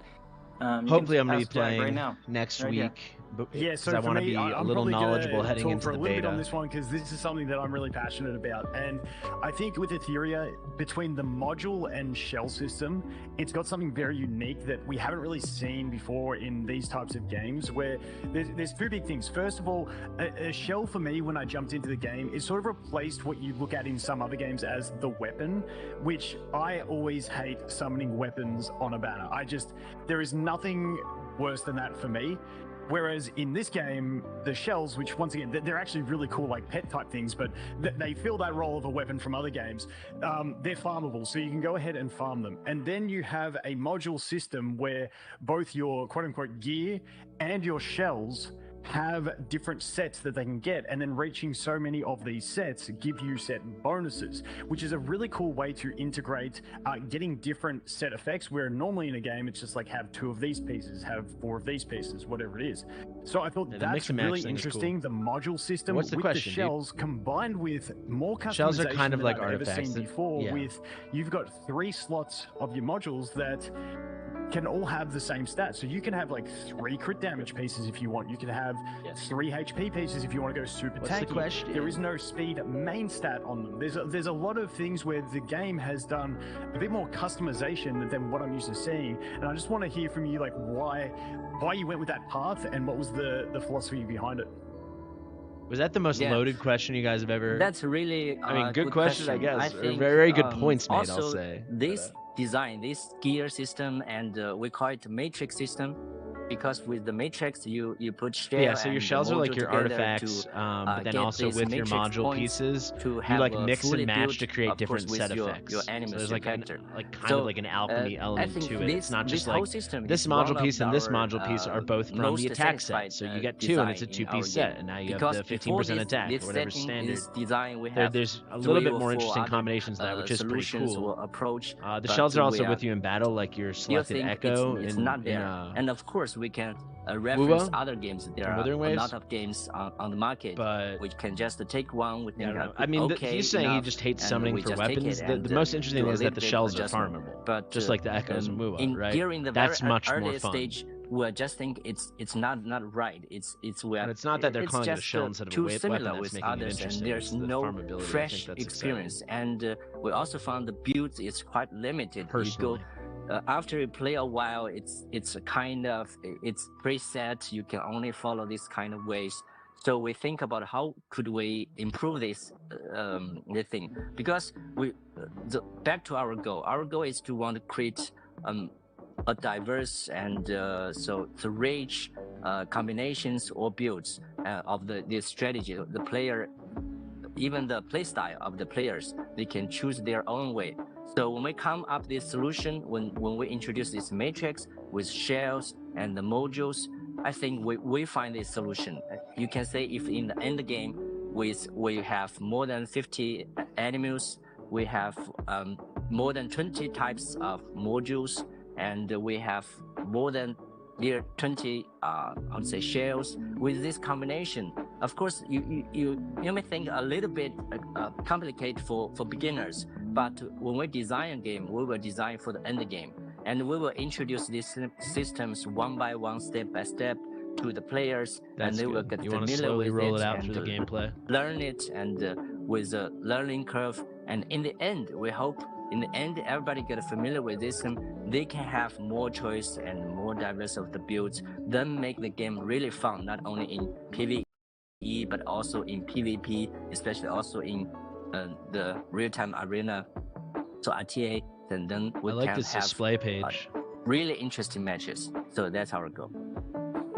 hopefully I'm going to be ask Jack playing right now, next right here. week. Yeah, so I want to be a little knowledgeable heading into for a the little beta. bit on this one because this is something that I'm really passionate about, and I think with Etheria, between the module and shell system, it's got something very unique that we haven't really seen before in these types of games. Where there's 2 big things. First of all, a shell for me when I jumped into the game is sort of replaced what you look at in some other games as the weapon, which I always hate summoning weapons on a banner. There is nothing worse than that for me. Whereas in this game, the shells, which once again, they're actually really cool, like pet type things, but they fill that role of a weapon from other games. They're farmable, so you can go ahead and farm them. And then you have a module system where both your quote unquote gear and your shells have different sets that they can get, and then reaching so many of these sets give you set bonuses, which is a really cool way to integrate getting different set effects, where normally in a game it's just like have 2 of these pieces, have 4 of these pieces, whatever it is. So I thought that's really interesting. The module system with the shells combined with more customization shells are kind of than like I've ever artifacts seen before. With you've got 3 slots of your modules that can all have the same stats. So you can have like 3 crit damage pieces if you want. You can have 3 HP pieces if you want to go super What's the tanky. question? There is no speed main stat on them. There's a lot of things where the game has done a bit more customization than what I'm used to seeing. And I just want to hear from you, like why you went with that path and what was the philosophy behind it. Was that the most loaded question you guys have ever? That's really I mean, good question, I guess. I think, very good points made, also, I'll say. This design, this gear system, and we call it matrix system, because with the matrix you put shell. Yeah, so your shells are like your artifacts, but then also with your module pieces, you like mix and match to create different set effects. So there's like kind of like an alchemy element to it. It's not just like this module piece and this module piece are both from the attack set. So you get 2 and it's a 2-piece set, and now you have the 15% attack or whatever standard. There's a little bit more interesting combinations to that, which is pretty cool. The shells are also with you in battle, like your selected echo. It's not there, and of course we can reference other games. There are a lot of games on the market, but we can just take one with I mean, he's saying he just hates summoning for weapons. The most interesting thing is that the shells are farmable, but just like the echoes and Muwa, right? During the That's very much more early fun. stage, we just think it's not right. It's where and it's not that they're calling it a shell instead of a weapon similar that's with making it others, and interesting. there's no fresh experience. And we also found the build is quite limited. Personally. After you play a while, it's a kind of it's preset. You can only follow this kind of ways. So we think about how could we improve this thing, because back to our goal. Our goal is to want to create a diverse and so the rich combinations or builds of the strategy. The player, even the play style of the players, they can choose their own way. So when we come up with this solution, when we introduce this matrix with shells and the modules, I think we find this solution. You can say if in the end game we have more than 50 animals, we have more than 20 types of modules, and we have more than 20 I would say shells. With this combination, of course you may think a little bit complicated for beginners, but when we design a game, we will design for the end game, and we will introduce these systems one by one, step by step, to the players, That's and they good. will get You want to familiar slowly with roll it it out and through the gameplay. learn it, and with a learning curve. And in the end, we hope in the end everybody get familiar with this, and they can have more choice and more diverse of the builds, then make the game really fun, not only in PvE but also in PvP, especially also in the real-time arena, so RTA, and then we I like can this have display page. really interesting matches. So that's our goal.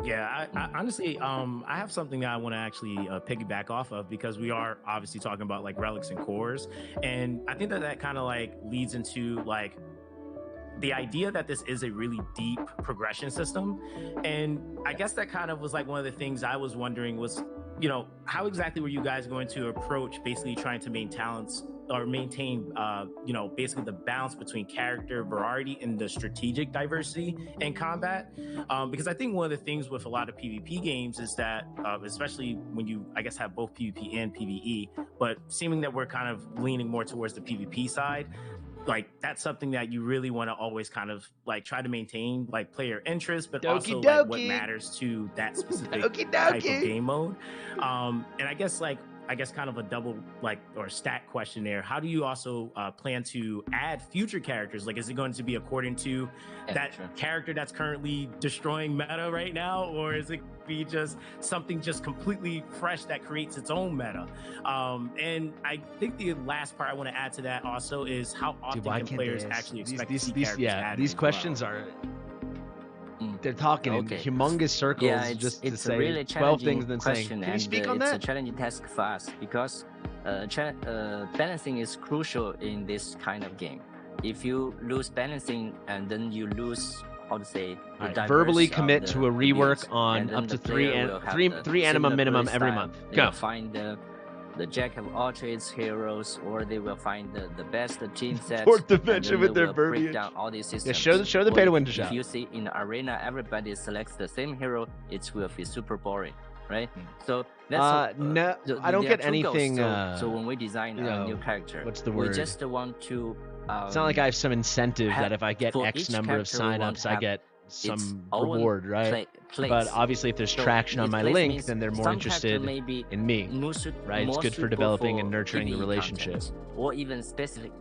Yeah, I honestly, I have something that I want to actually piggyback off of, because we are obviously talking about like relics and cores, and I think that kind of like leads into like the idea that this is a really deep progression system. And I guess that kind of was like one of the things I was wondering was, you know, how exactly were you guys going to approach basically trying to maintain, you know, basically the balance between character variety and the strategic diversity in combat? Because I think one of the things with a lot of PvP games is that, especially when you, I guess, have both PvP and PvE, but seeming that we're kind of leaning more towards the PvP side, like that's something that you really want to always kind of like try to maintain, like player interest, but also like what matters to that specific type of game mode. And I guess kind of a double or stat question there. How do you also plan to add future characters? Like, is it going to be according to that character that's currently destroying meta right now, or is it be just something just completely fresh that creates its own meta? And I think the last part I want to add to that also is how often can players actually expect to see characters added? These questions are. They're talking in humongous circles just to say really 12 things, then saying, question, can you speak on that? that? It's a challenging task for us because balancing is crucial in this kind of game. If you lose balancing and then you lose, how to say, verbally commit to a rework on up to three anima minimum every month. Go. Find the jack of all trades heroes, or they will find the best team set. Fourth dimension with their verbiage. Down all these systems. Yeah, show the pay to win to shop. If you see in the arena, everybody selects the same hero, it will be super boring, right? So that's no, I don't get anything. So when we design a new character, what's the word? We just want to. It's not like I have some incentive that if I get X number of signups, I get some reward, right? But obviously, if there's traction on my link, then they're more interested in me, right? It's good for developing and nurturing the relationship. Or even specific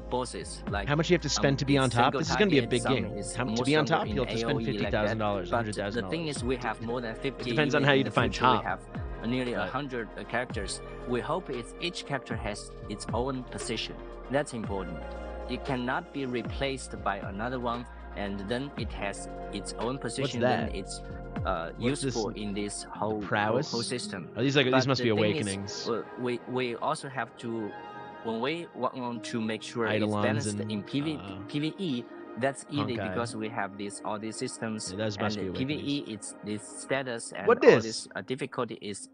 bosses. Like how much do you have to spend to be on top? This is going to be a big game. To be on top, you'll have to spend $50,000, $100,000. The thing is, we have more than 50. It depends on how you define top. We have nearly 100 characters. We hope each character has its own position. That's important. It cannot be replaced by another one, and then it has its own position. Then it's useful in this whole system. Are these these must be awakenings? We also have to, when we want to make sure it's balanced in PvE. That's easy because we have all these systems. Yeah, and PvE, it's this status and all this difficulty is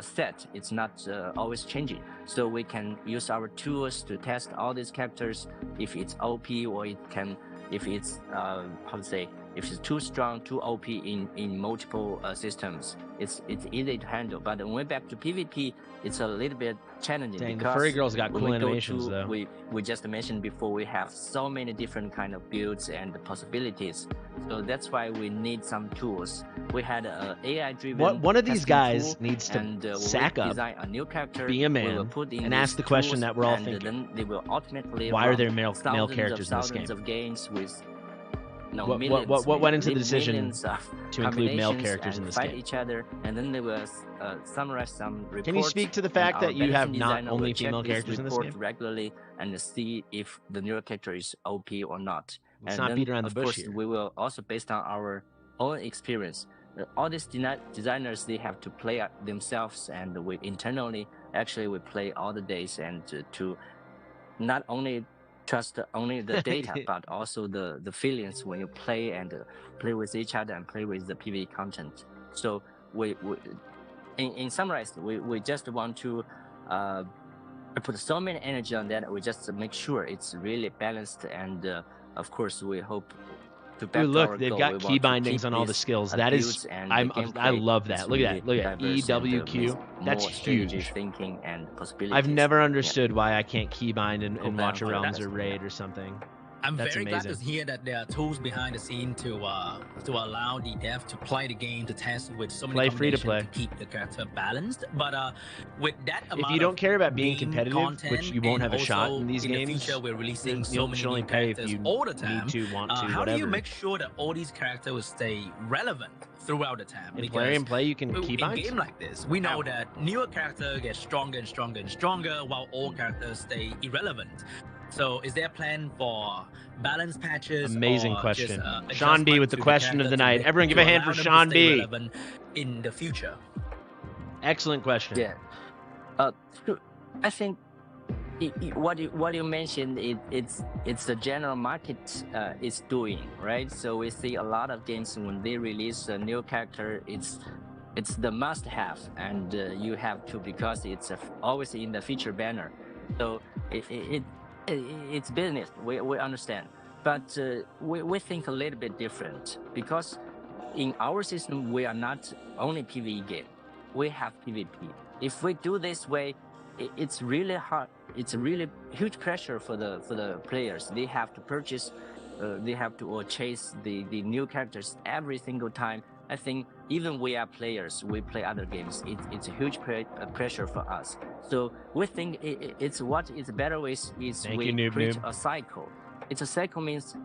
set. It's not always changing. So we can use our tools to test all these characters. If it's OP, or if it's how to say, if it's too strong, too OP in multiple systems, it's easy to handle. But when we're back to PvP, it's a little bit challenging. Dang, because the furry girl's got cool animations though. We just mentioned before, we have so many different kind of builds and possibilities. So that's why we need some tools. We had an AI-driven. One of these guys needs to sack up, a new character, be a man, and ask the question that we're all thinking. Then they will ultimately why are there male characters in this game? Thousands of games with what went into the decision to include male characters in this fight game? Each other, and then they will summarize some reports. Can you speak to the fact that you have not only female characters in this game? Regularly and see if the new character is OP or not. Let's and not beat around the bush here. here. We will also, based on our own experience, all these designers, they have to play themselves, and we internally actually we play all the days, and to not only trust only the data, but also the feelings when you play and play with each other and play with the PvE content. So we in summarize, we just want to put so many energy on that. We just make sure it's really balanced, and of course we hope to back look, they've got key bindings on all the skills. That is, I love that. Look at that. Look at EWQ. That's huge. Thinking and possibilities. I've never understood why I can't key bind and watch a realms or raid or something. I'm very glad to hear that there are tools behind the scene to allow the dev to play the game, to test with so many combinations to keep the character balanced. But with that amount, if you don't care about being competitive, content, which you won't have a shot in these games, in the future we're releasing so you'll many only new pay if characters you all the time. Need to, want to, how whatever. do you make sure that all these characters will stay relevant throughout the time? In play, you can keep in a game like this. We know that newer characters get stronger and stronger and stronger, while old characters stay irrelevant. So is there a plan for balance patches? Amazing question. Sean B with the question of the night. Everyone give a hand for Sean B. In the future. Excellent question. Yeah. I think what you mentioned, it's the general market is doing, right? So we see a lot of games when they release a new character, it's the must-have, and you have to, because it's always in the feature banner. So it's business. We understand, but we think a little bit different, because in our system we are not only PvE game. We have PvP. If we do this way, it's really hard. It's really huge pressure for the players. They have to purchase, they have to chase the new characters every single time. I think even we are players, we play other games, it's a huge pressure for us. So we think it's what is better ways is we create a cycle. It's a cycle means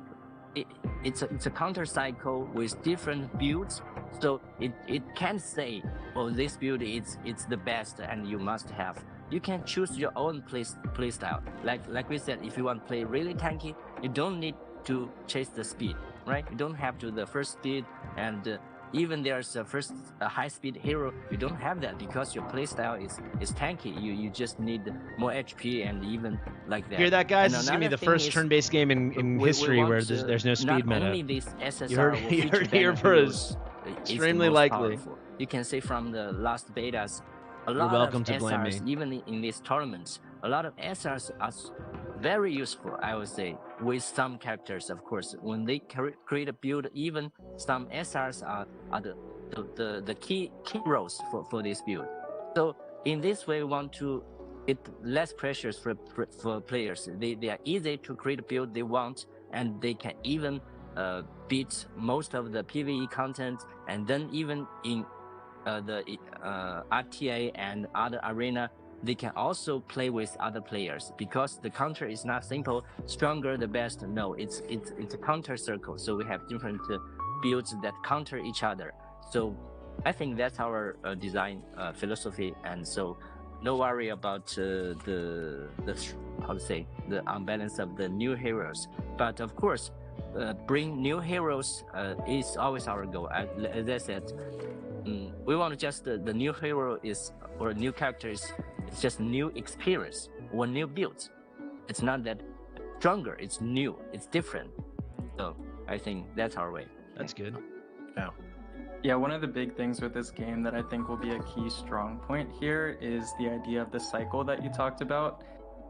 it's a counter cycle with different builds. So it can't say, oh, this build it's the best and you must have. You can choose your own play style. Like we said, if you want to play really tanky, you don't need to chase the speed, right? You don't have to the first speed, and even there's a high speed hero, you don't have that because your playstyle is tanky. You just need more HP and even like that. Hear that, guys? This is gonna be the first turn-based game in history where there's no speed meta. Only this SSR you heard here first. Extremely likely. Powerful. You can see from the last betas, a lot of SRs, even in these tournaments, a lot of SRs are very useful, I would say, with some characters, of course. When they create a build, even some SRs are the key roles for this build. So in this way, we want to get less pressures for players. They are easy to create a build they want, and they can even beat most of the PvE content, and then even in the RTA and other arena, they can also play with other players, because the counter is not simple, stronger the best. No, it's a counter circle. So we have different builds that counter each other. So I think that's our design philosophy, and so no worry about the how to say, the unbalance of the new heroes. But of course, bring new heroes is always our goal. As I said, we want just the new hero or new characters. It's just new experience or new builds. It's not that stronger. It's new. It's different. So I think that's our way. That's good. Yeah, one of the big things with this game that I think will be a key strong point here is the idea of the cycle that you talked about.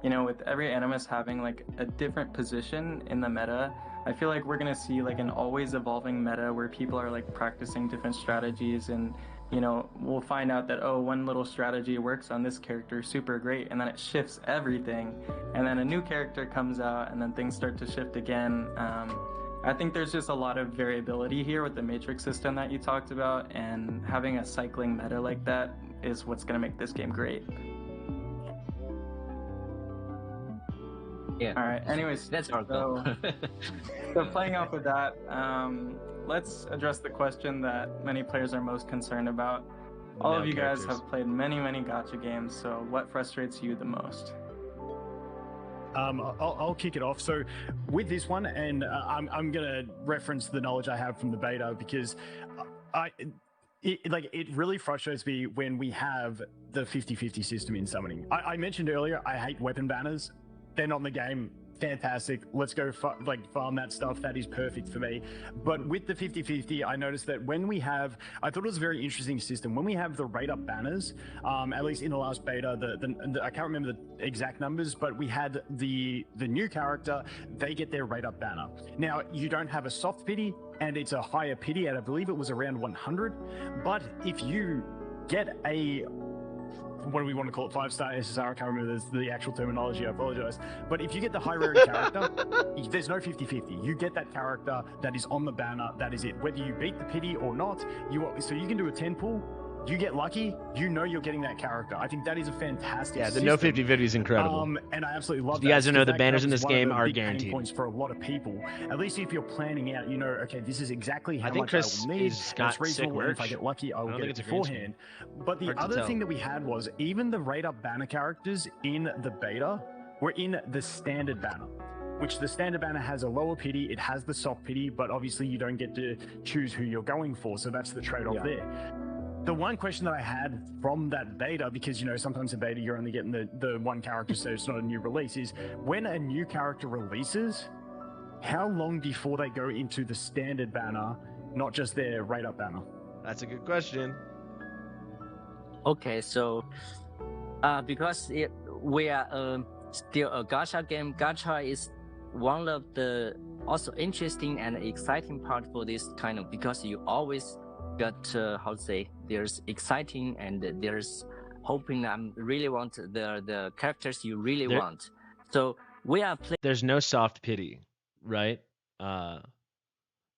You know, with every animus having like a different position in the meta, I feel like we're gonna see like an always evolving meta where people are like practicing different strategies, and you know, we'll find out that, oh, one little strategy works on this character super great, and then it shifts everything, and then a new character comes out, and then things start to shift again. I think there's just a lot of variability here with the matrix system that you talked about, and having a cycling meta like that is what's going to make this game great. Yeah. All right. Anyways, that's our goal. So playing off of that, let's address the question that many players are most concerned about. All of you guys have played many gacha games, so what frustrates you the most? I'll kick it off. So with this one, and I'm going to reference the knowledge I have from the beta, because it really frustrates me when we have the 50-50 system in summoning. I mentioned earlier, I hate weapon banners. They're not in the game. Fantastic. Let's go farm that stuff. That is perfect for me. But with the 50-50, I noticed that when we have, I thought it was a very interesting system. When we have the rate up banners, at least in the last beta, I can't remember the exact numbers, but we had the new character, they get their rate up banner. Now, you don't have a soft pity, and it's a higher pity, and I believe it was around 100. But if you get a what do we want to call it? 5-star SSR. I can't remember the actual terminology. I apologize. But if you get the high rarity character, there's no 50-50. You get that character that is on the banner. That is it. Whether you beat the pity or not, so you can do a 10 pull. You get lucky, you know you're getting that character. I think that is a fantastic system. No 50-50 is incredible. And I absolutely love that. You guys don't know the banners in this game are guaranteed. Pain points for a lot of people. At least if you're planning out, you know, okay, this is exactly how much Chris I will need. Got reasonable, and if I get lucky, I will get it beforehand. But the other thing that we had was even the rate-up banner characters in the beta were in the standard banner. Which the standard banner has a lower pity, it has the soft pity, but obviously you don't get to choose who you're going for, so that's the trade-off there. The one question that I had from that beta, because, you know, sometimes in beta you're only getting the one character, so it's not a new release, is when a new character releases, how long before they go into the standard banner, not just their rate-up banner? That's a good question. Okay, so because we are still a gacha game, gacha is one of the also interesting and exciting part for this kind of, because you always got there's exciting and there's hoping. Really want the characters you really want. So we are there's no soft pity, right?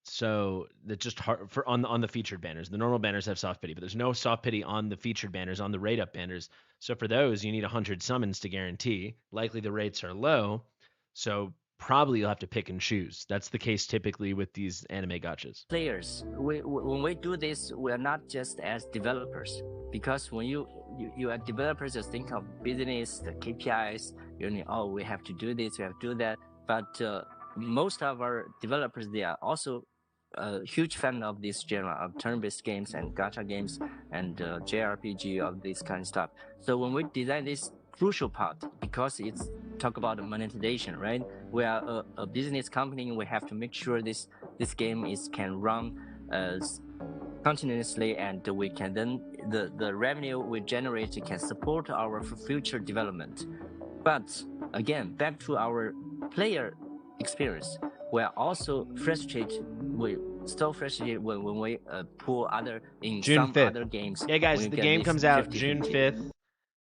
So that's just hard for on the featured banners. The normal banners have soft pity, but there's no soft pity on the featured banners, on the rate up banners. So for those, you need 100 summons to guarantee. Likely the rates are low, so probably you'll have to pick and choose. That's the case typically with these anime gachas. Players, when we do this, we are not just as developers, because when you are developers, just think of business, the KPIs. You know, we have to do this, we have to do that. But most of our developers, they are also a huge fan of this genre of turn-based games and gacha games and JRPG of this kind of stuff. So when we design this crucial part, because it's talk about monetization, right? We are a business company. We have to make sure this game can run continuously, and we can then the revenue we generate can support our future development. But again, back to our player experience, we are also frustrated. We still frustrated when we pull other in June some 5th. Other games. Yeah, guys, the game comes out June 5th.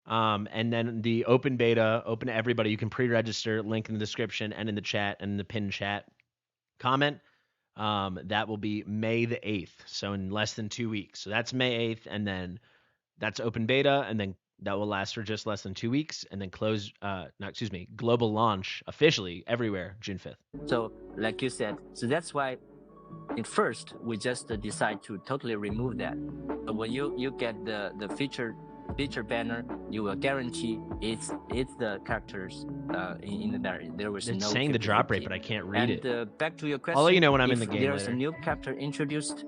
And then the open beta, open to everybody. You can pre-register, link in the description and in the chat and the pinned chat comment. That will be May the 8th. So in less than 2 weeks. So that's May 8th. And then that's open beta. And then that will last for just less than 2 weeks. And then global launch officially everywhere, June 5th. So like you said, so that's why at first we just decide to totally remove that. But when you get the feature banner, you will guarantee it's the characters in the banner. There was it's no saying the drop rate, but I can't read it. Back to your question, I'll let you know when I'm in the game there's later. A new character introduced,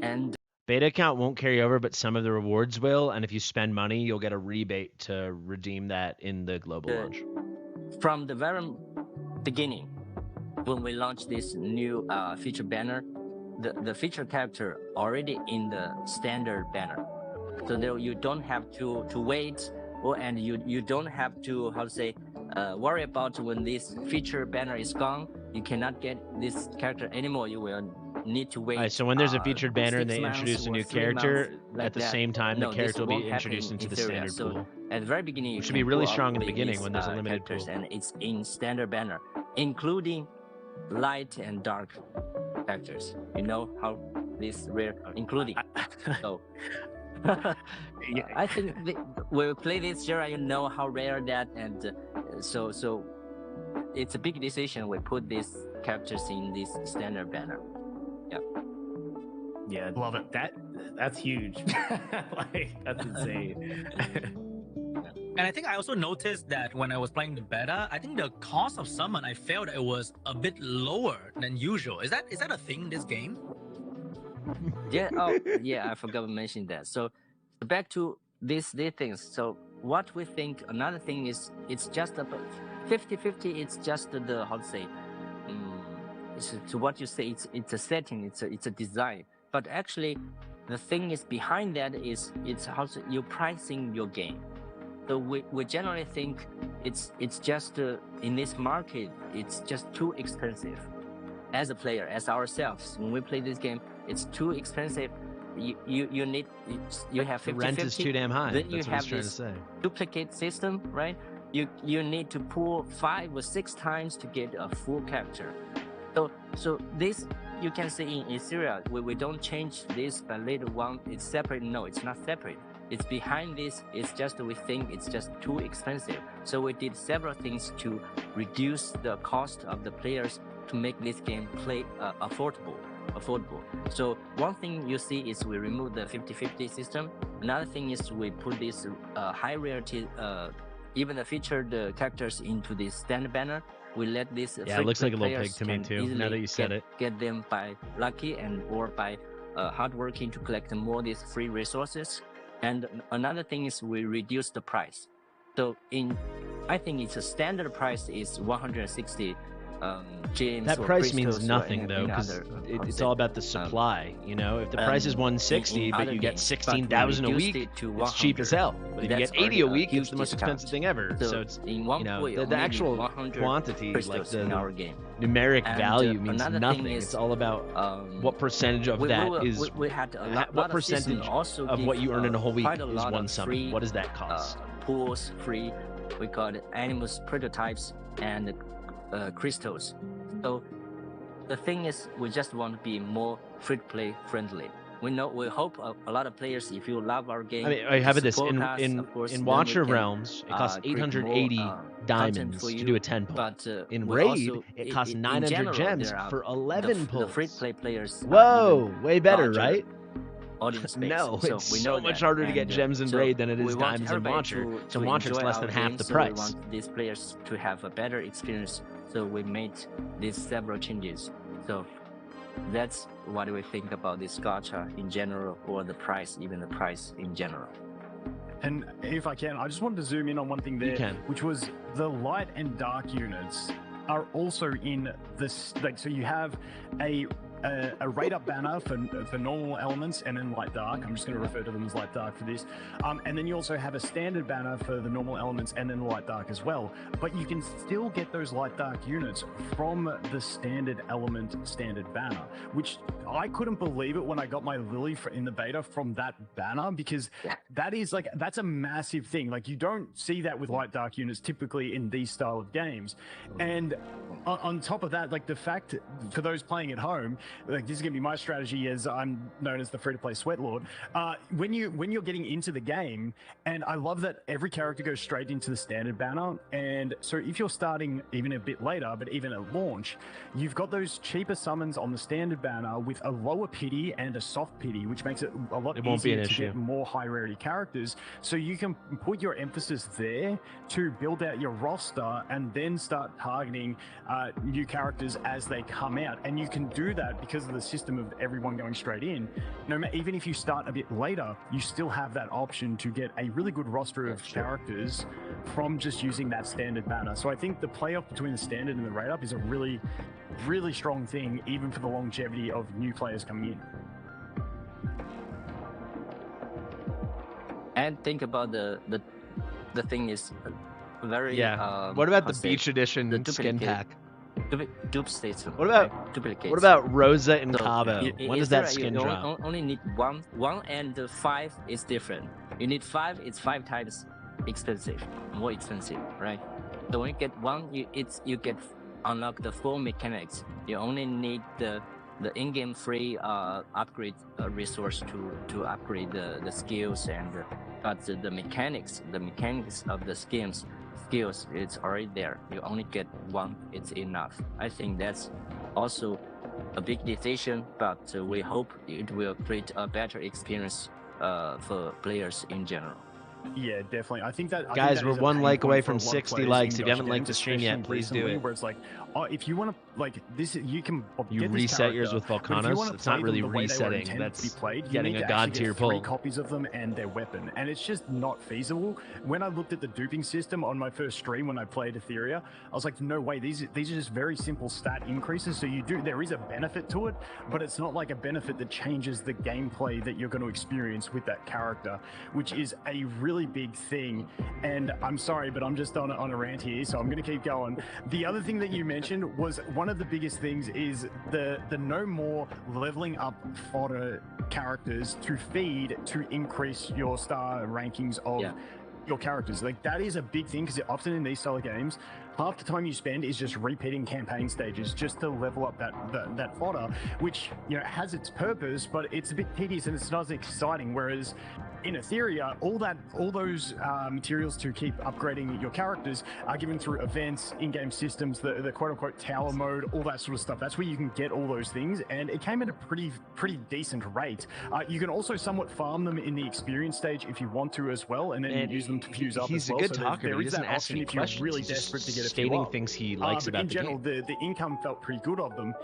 and beta account won't carry over, but some of the rewards will, and if you spend money, you'll get a rebate to redeem that in the global launch. From the very beginning, when we launched this new feature banner, the feature character already in the standard banner. So there you don't have to wait, and you don't have to worry about when this feature banner is gone. You cannot get this character anymore. You will need to wait. All right, so when there's a featured banner and they months introduce a new character, at the same time the character will be introduced into the standard pool. At the very beginning, you should be really strong in the beginning these, when there's a limited pool. And it's in standard banner, including light and dark characters. You know how this rare, including. So. I think when we play this genre, you know how rare that, and so it's a big decision. We put these characters in this standard banner. Yeah, love it. That's huge. Like, that's insane. And I think I also noticed that when I was playing the beta, I think the cost of summon, I felt it was a bit lower than usual. Is that a thing in this game? Yeah. Oh, yeah. I forgot to mention that. So back to these things. So what we think, another thing is, it's just about 50-50. It's just the so what you say. It's a setting. It's a design. But actually, the thing is behind that is it's how you're pricing your game. So we generally think it's just in this market, it's just too expensive. As a player, as ourselves, when we play this game, it's too expensive. you need you have 50/50. The rent is too damn high. Then you That's what have he's trying to this say. duplicate system, right? You need to pull 5 or 6 times to get a full character. So this you can see in Etheria, we don't change this, but later on it's separate. No, it's not separate. It's behind this. It's just we think it's just too expensive. So we did several things to reduce the cost of the players to make this game affordable. So one thing you see is we remove the 50/50 system. Another thing is we put this high rarity, even the featured characters into this standard banner. We let this it looks like a little pig to me too. Now that you said it, get them by lucky or by hard working to collect more of these free resources. And another thing is we reduce the price. So I think it's a standard price is 160 gems. That price means nothing though, because it's all about the supply. You know, if the price is 160, but you get 16,000 a week, it's cheap as hell. But if you get 80 a week, it's the most expensive thing ever. So it's the actual quantity, like the numeric value means nothing. It's all about what percentage of that is what percentage of what you earn in a whole week is one summon. What does that cost? Pools free. We got animals prototypes and crystals. So the thing is, we just want to be more free-to-play friendly. We hope a lot of players, if you love our game, I mean, I have this in Watcher Realms. It costs 880 diamonds to do a 10 pull. But in Raid, it costs 900 gems for 11 pulls. The free-to-play players. Whoa, way better, right? Audience base. No, so it's we know so much harder to get gems in Raid than it is we want diamonds in Watcher. So Watcher is less than half the price. We want these players to have a better experience. So we made these several changes. So that's what we think about this gacha in general, or the price, even the price in general. And if I can, I just wanted to zoom in on one thing there, which was the light and dark units are also in this. Like, so you have a rate up banner for normal elements and then light dark. I'm just going to refer to them as light dark for this. And then you also have a standard banner for the normal elements and then light dark as well. But you can still get those light dark units from the standard element standard banner, which I couldn't believe it when I got my Lily in the beta from that banner, because that's a massive thing. Like, you don't see that with light dark units typically in these style of games. And on top of that, like, the fact for those playing at home, like, this is gonna be my strategy as I'm known as the free-to-play sweat lord. When you're getting into the game, and I love that every character goes straight into the standard banner, and so if you're starting even a bit later, but even at launch, you've got those cheaper summons on the standard banner with a lower pity and a soft pity, which makes it a lot easier to get more high rarity characters. So you can put your emphasis there to build out your roster and then start targeting new characters as they come out. And you can do that because of the system of everyone going straight in. Even if you start a bit later, you still have that option to get a really good roster of characters from just using that standard banner. So I think the playoff between the standard and the rate up is a really, really strong thing, even for the longevity of new players coming in. And think about the thing is very what about the beach edition skin pack? Dupe system. What about Rosa and Cabo? When does that skin drop? You only need one and the 5 is different. You need 5, it's 5 times more expensive, right? So when you get 1, you get unlock the full mechanics. You only need the in-game free upgrade resource to upgrade the skills, and but the mechanics of the skills, it's already there. You only get 1, it's enough. I think that's also a big decision, but we hope it will create a better experience for players in general. Yeah, definitely. I think that guys, we're one like away from 60 likes. If you haven't liked the stream yet, please do it. Where it's like, if you want to, like, this, you can reset yours with Volcanos. It's not really resetting. That's getting a god tier pull. 3 copies of them and their weapon, and it's just not feasible. When I looked at the duping system on my first stream when I played Etheria, I was like, no way. These are just very simple stat increases. So there is a benefit to it, but it's not like a benefit that changes the gameplay that you're going to experience with that character, which is a really big thing. And I'm sorry, but I'm just on a rant here, so I'm going to keep going. The other thing that you mentioned was one of the biggest things is the no more leveling up fodder characters to feed to increase your star rankings of your characters. Like, that is a big thing, because often in these style of games, half the time you spend is just repeating campaign stages just to level up that fodder, which, you know, has its purpose, but it's a bit tedious and it's not as exciting. Whereas in Etheria, all those materials to keep upgrading your characters are given through events, in-game systems, the quote-unquote tower mode, all that sort of stuff. That's where you can get all those things, and it came at a pretty decent rate. You can also somewhat farm them in the experience stage if you want to as well, and then use them to fuse up as well. He's a good so talker, there but he is doesn't that ask option any if you're questions. really He's just desperate to get a few stating up. things he likes about in the general, game. the income felt pretty good of them,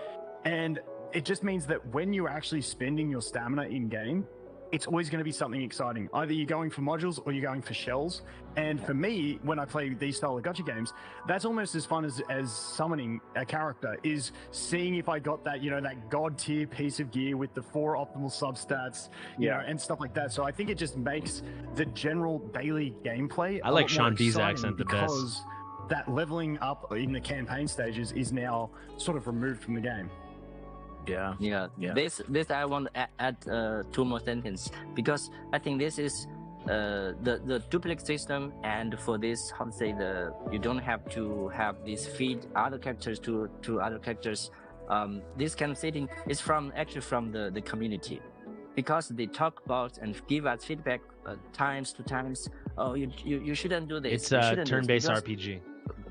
and it just means that when you're actually spending your stamina in game, it's always going to be something exciting. Either you're going for modules or you're going for shells. And for me, when I play these style of gacha games, that's almost as fun as summoning a character, is seeing if I got that, you know, that god tier piece of gear with the 4 optimal substats, you know, and stuff like that. So I think it just makes the general daily gameplay I like a lot more Sean B's exciting, accent the because best. that leveling up in the campaign stages is now sort of removed from the game. Yeah. This I want to add 2 more sentences, because I think this is the duplicate system, and for this, how to say, you don't have to have this feed other characters to other characters. This kind of setting is actually from the community, because they talk about and give us feedback times to times. Oh, you shouldn't do this. It's a turn-based RPG.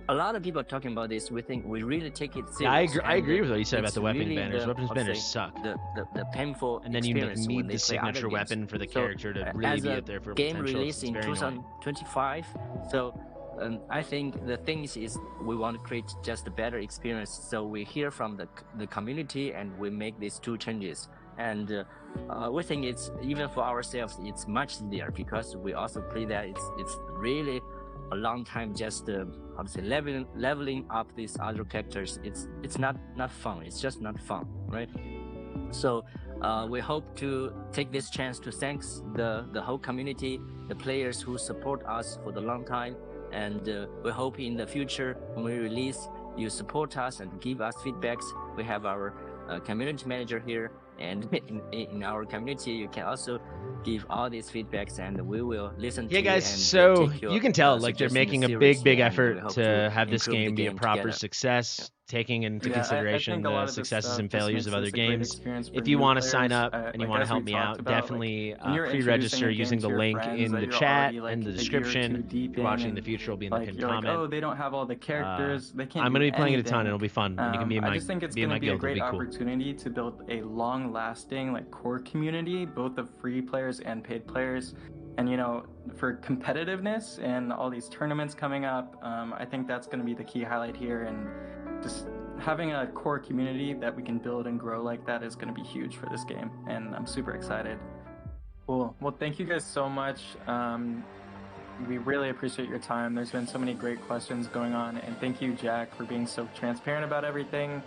A lot of people are talking about this. We think we really take it serious. Yeah, I agree with what you said about the weapon really banners. Weapons banners suck. The painful and then you experience when need they the play other signature games. weapon for the So, character to really as be a up there for game potential. release in It's very annoying. 2025. So I think the thing is we want to create just a better experience. So we hear from the community and we make these 2 changes. And we think it's, even for ourselves, it's much easier, because we also play that. It's really a long time just how to say, leveling up these other characters. It's not fun. It's just not fun, right? So we hope to take this chance to thank the whole community, the players who support us for the long time, and we hope in the future when we release, you support us and give us feedbacks. We have our community manager here, and in our community you can also give all these feedbacks, and we will listen to Yeah, guys, you and so take your, you can tell like they're making a big and effort we hope to have this improve the game be a proper together. success, taking into Yeah, I consideration think a lot the of this successes stuff and just failures makes of other this a great games. experience for If you new want to players. sign up and you Like, want to as help we me talked out, about, like, definitely when you're introducing pre-register a game using to the your link friends in that the you're chat already, like, and the a year or description. 2 deep If you're watching in, the future, will be in the like, pinned you're like, comment. oh, they don't have all the characters. They can't. I'm going to be playing it a ton. It'll be fun, and you can be in I my just think it's be in going my to be a guild. It'll great be cool. opportunity to build a long-lasting, like, core community, both of free players and paid players. And, you know, for competitiveness and all these tournaments coming up, I think that's going to be the key highlight here. And just having a core community that we can build and grow like that is going to be huge for this game. And I'm super excited. Cool. Well, thank you guys so much. We really appreciate your time. There's been so many great questions going on. And thank you, Jack, for being so transparent about everything.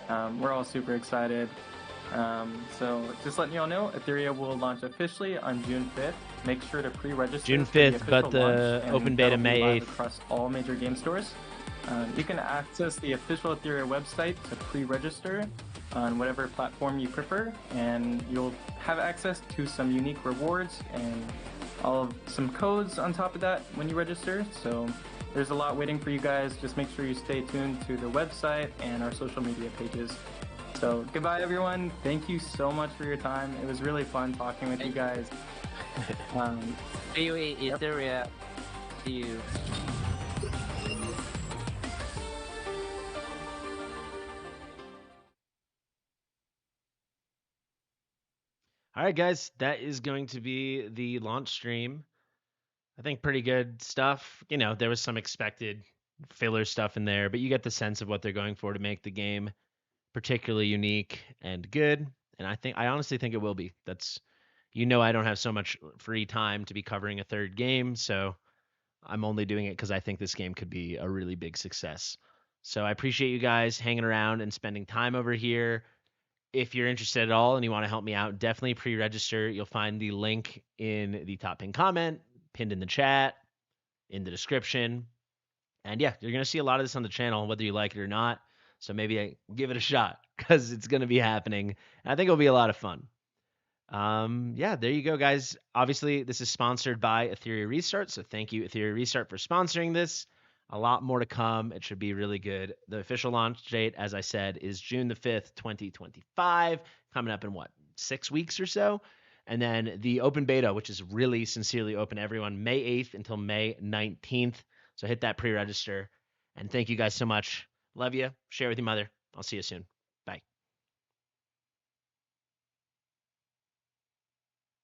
We're all super excited. So just letting you all know, Etheria will launch officially on June 5th. Make sure to pre-register. June for the 5th, but official the launch, and open beta that'll be May live 8th. across all major game stores. You can access the official Etheria website to pre-register on whatever platform you prefer, and you'll have access to some unique rewards and some codes on top of that when you register. So there's a lot waiting for you guys. Just make sure you stay tuned to the website and our social media pages. So goodbye, everyone. Thank you so much for your time. It was really fun talking with you guys. See you in Etheria. See you. All right, guys, that is going to be the launch stream. I think pretty good stuff. You know, there was some expected filler stuff in there, but you get the sense of what they're going for to make the game particularly unique and good. And I honestly think it will be. That's, you know, I don't have so much free time to be covering a third game, so I'm only doing it because I think this game could be a really big success. So I appreciate you guys hanging around and spending time over here. If you're interested at all and you want to help me out, definitely pre-register. You'll find the link in the top pinned comment, pinned in the chat, in the description. And yeah, you're going to see a lot of this on the channel, whether you like it or not. So maybe give it a shot because it's going to be happening. And I think it'll be a lot of fun. Yeah, there you go, guys. Obviously, this is sponsored by Etheria Restart, so thank you, Etheria Restart, for sponsoring this. A lot more to come. It should be really good. The official launch date, as I said, is June the 5th, 2025, coming up in 6 weeks or so. And then the open beta, which is really sincerely open to everyone, May 8th until May 19th. So hit that pre-register. And thank you guys so much. Love you. Share with your mother. I'll see you soon.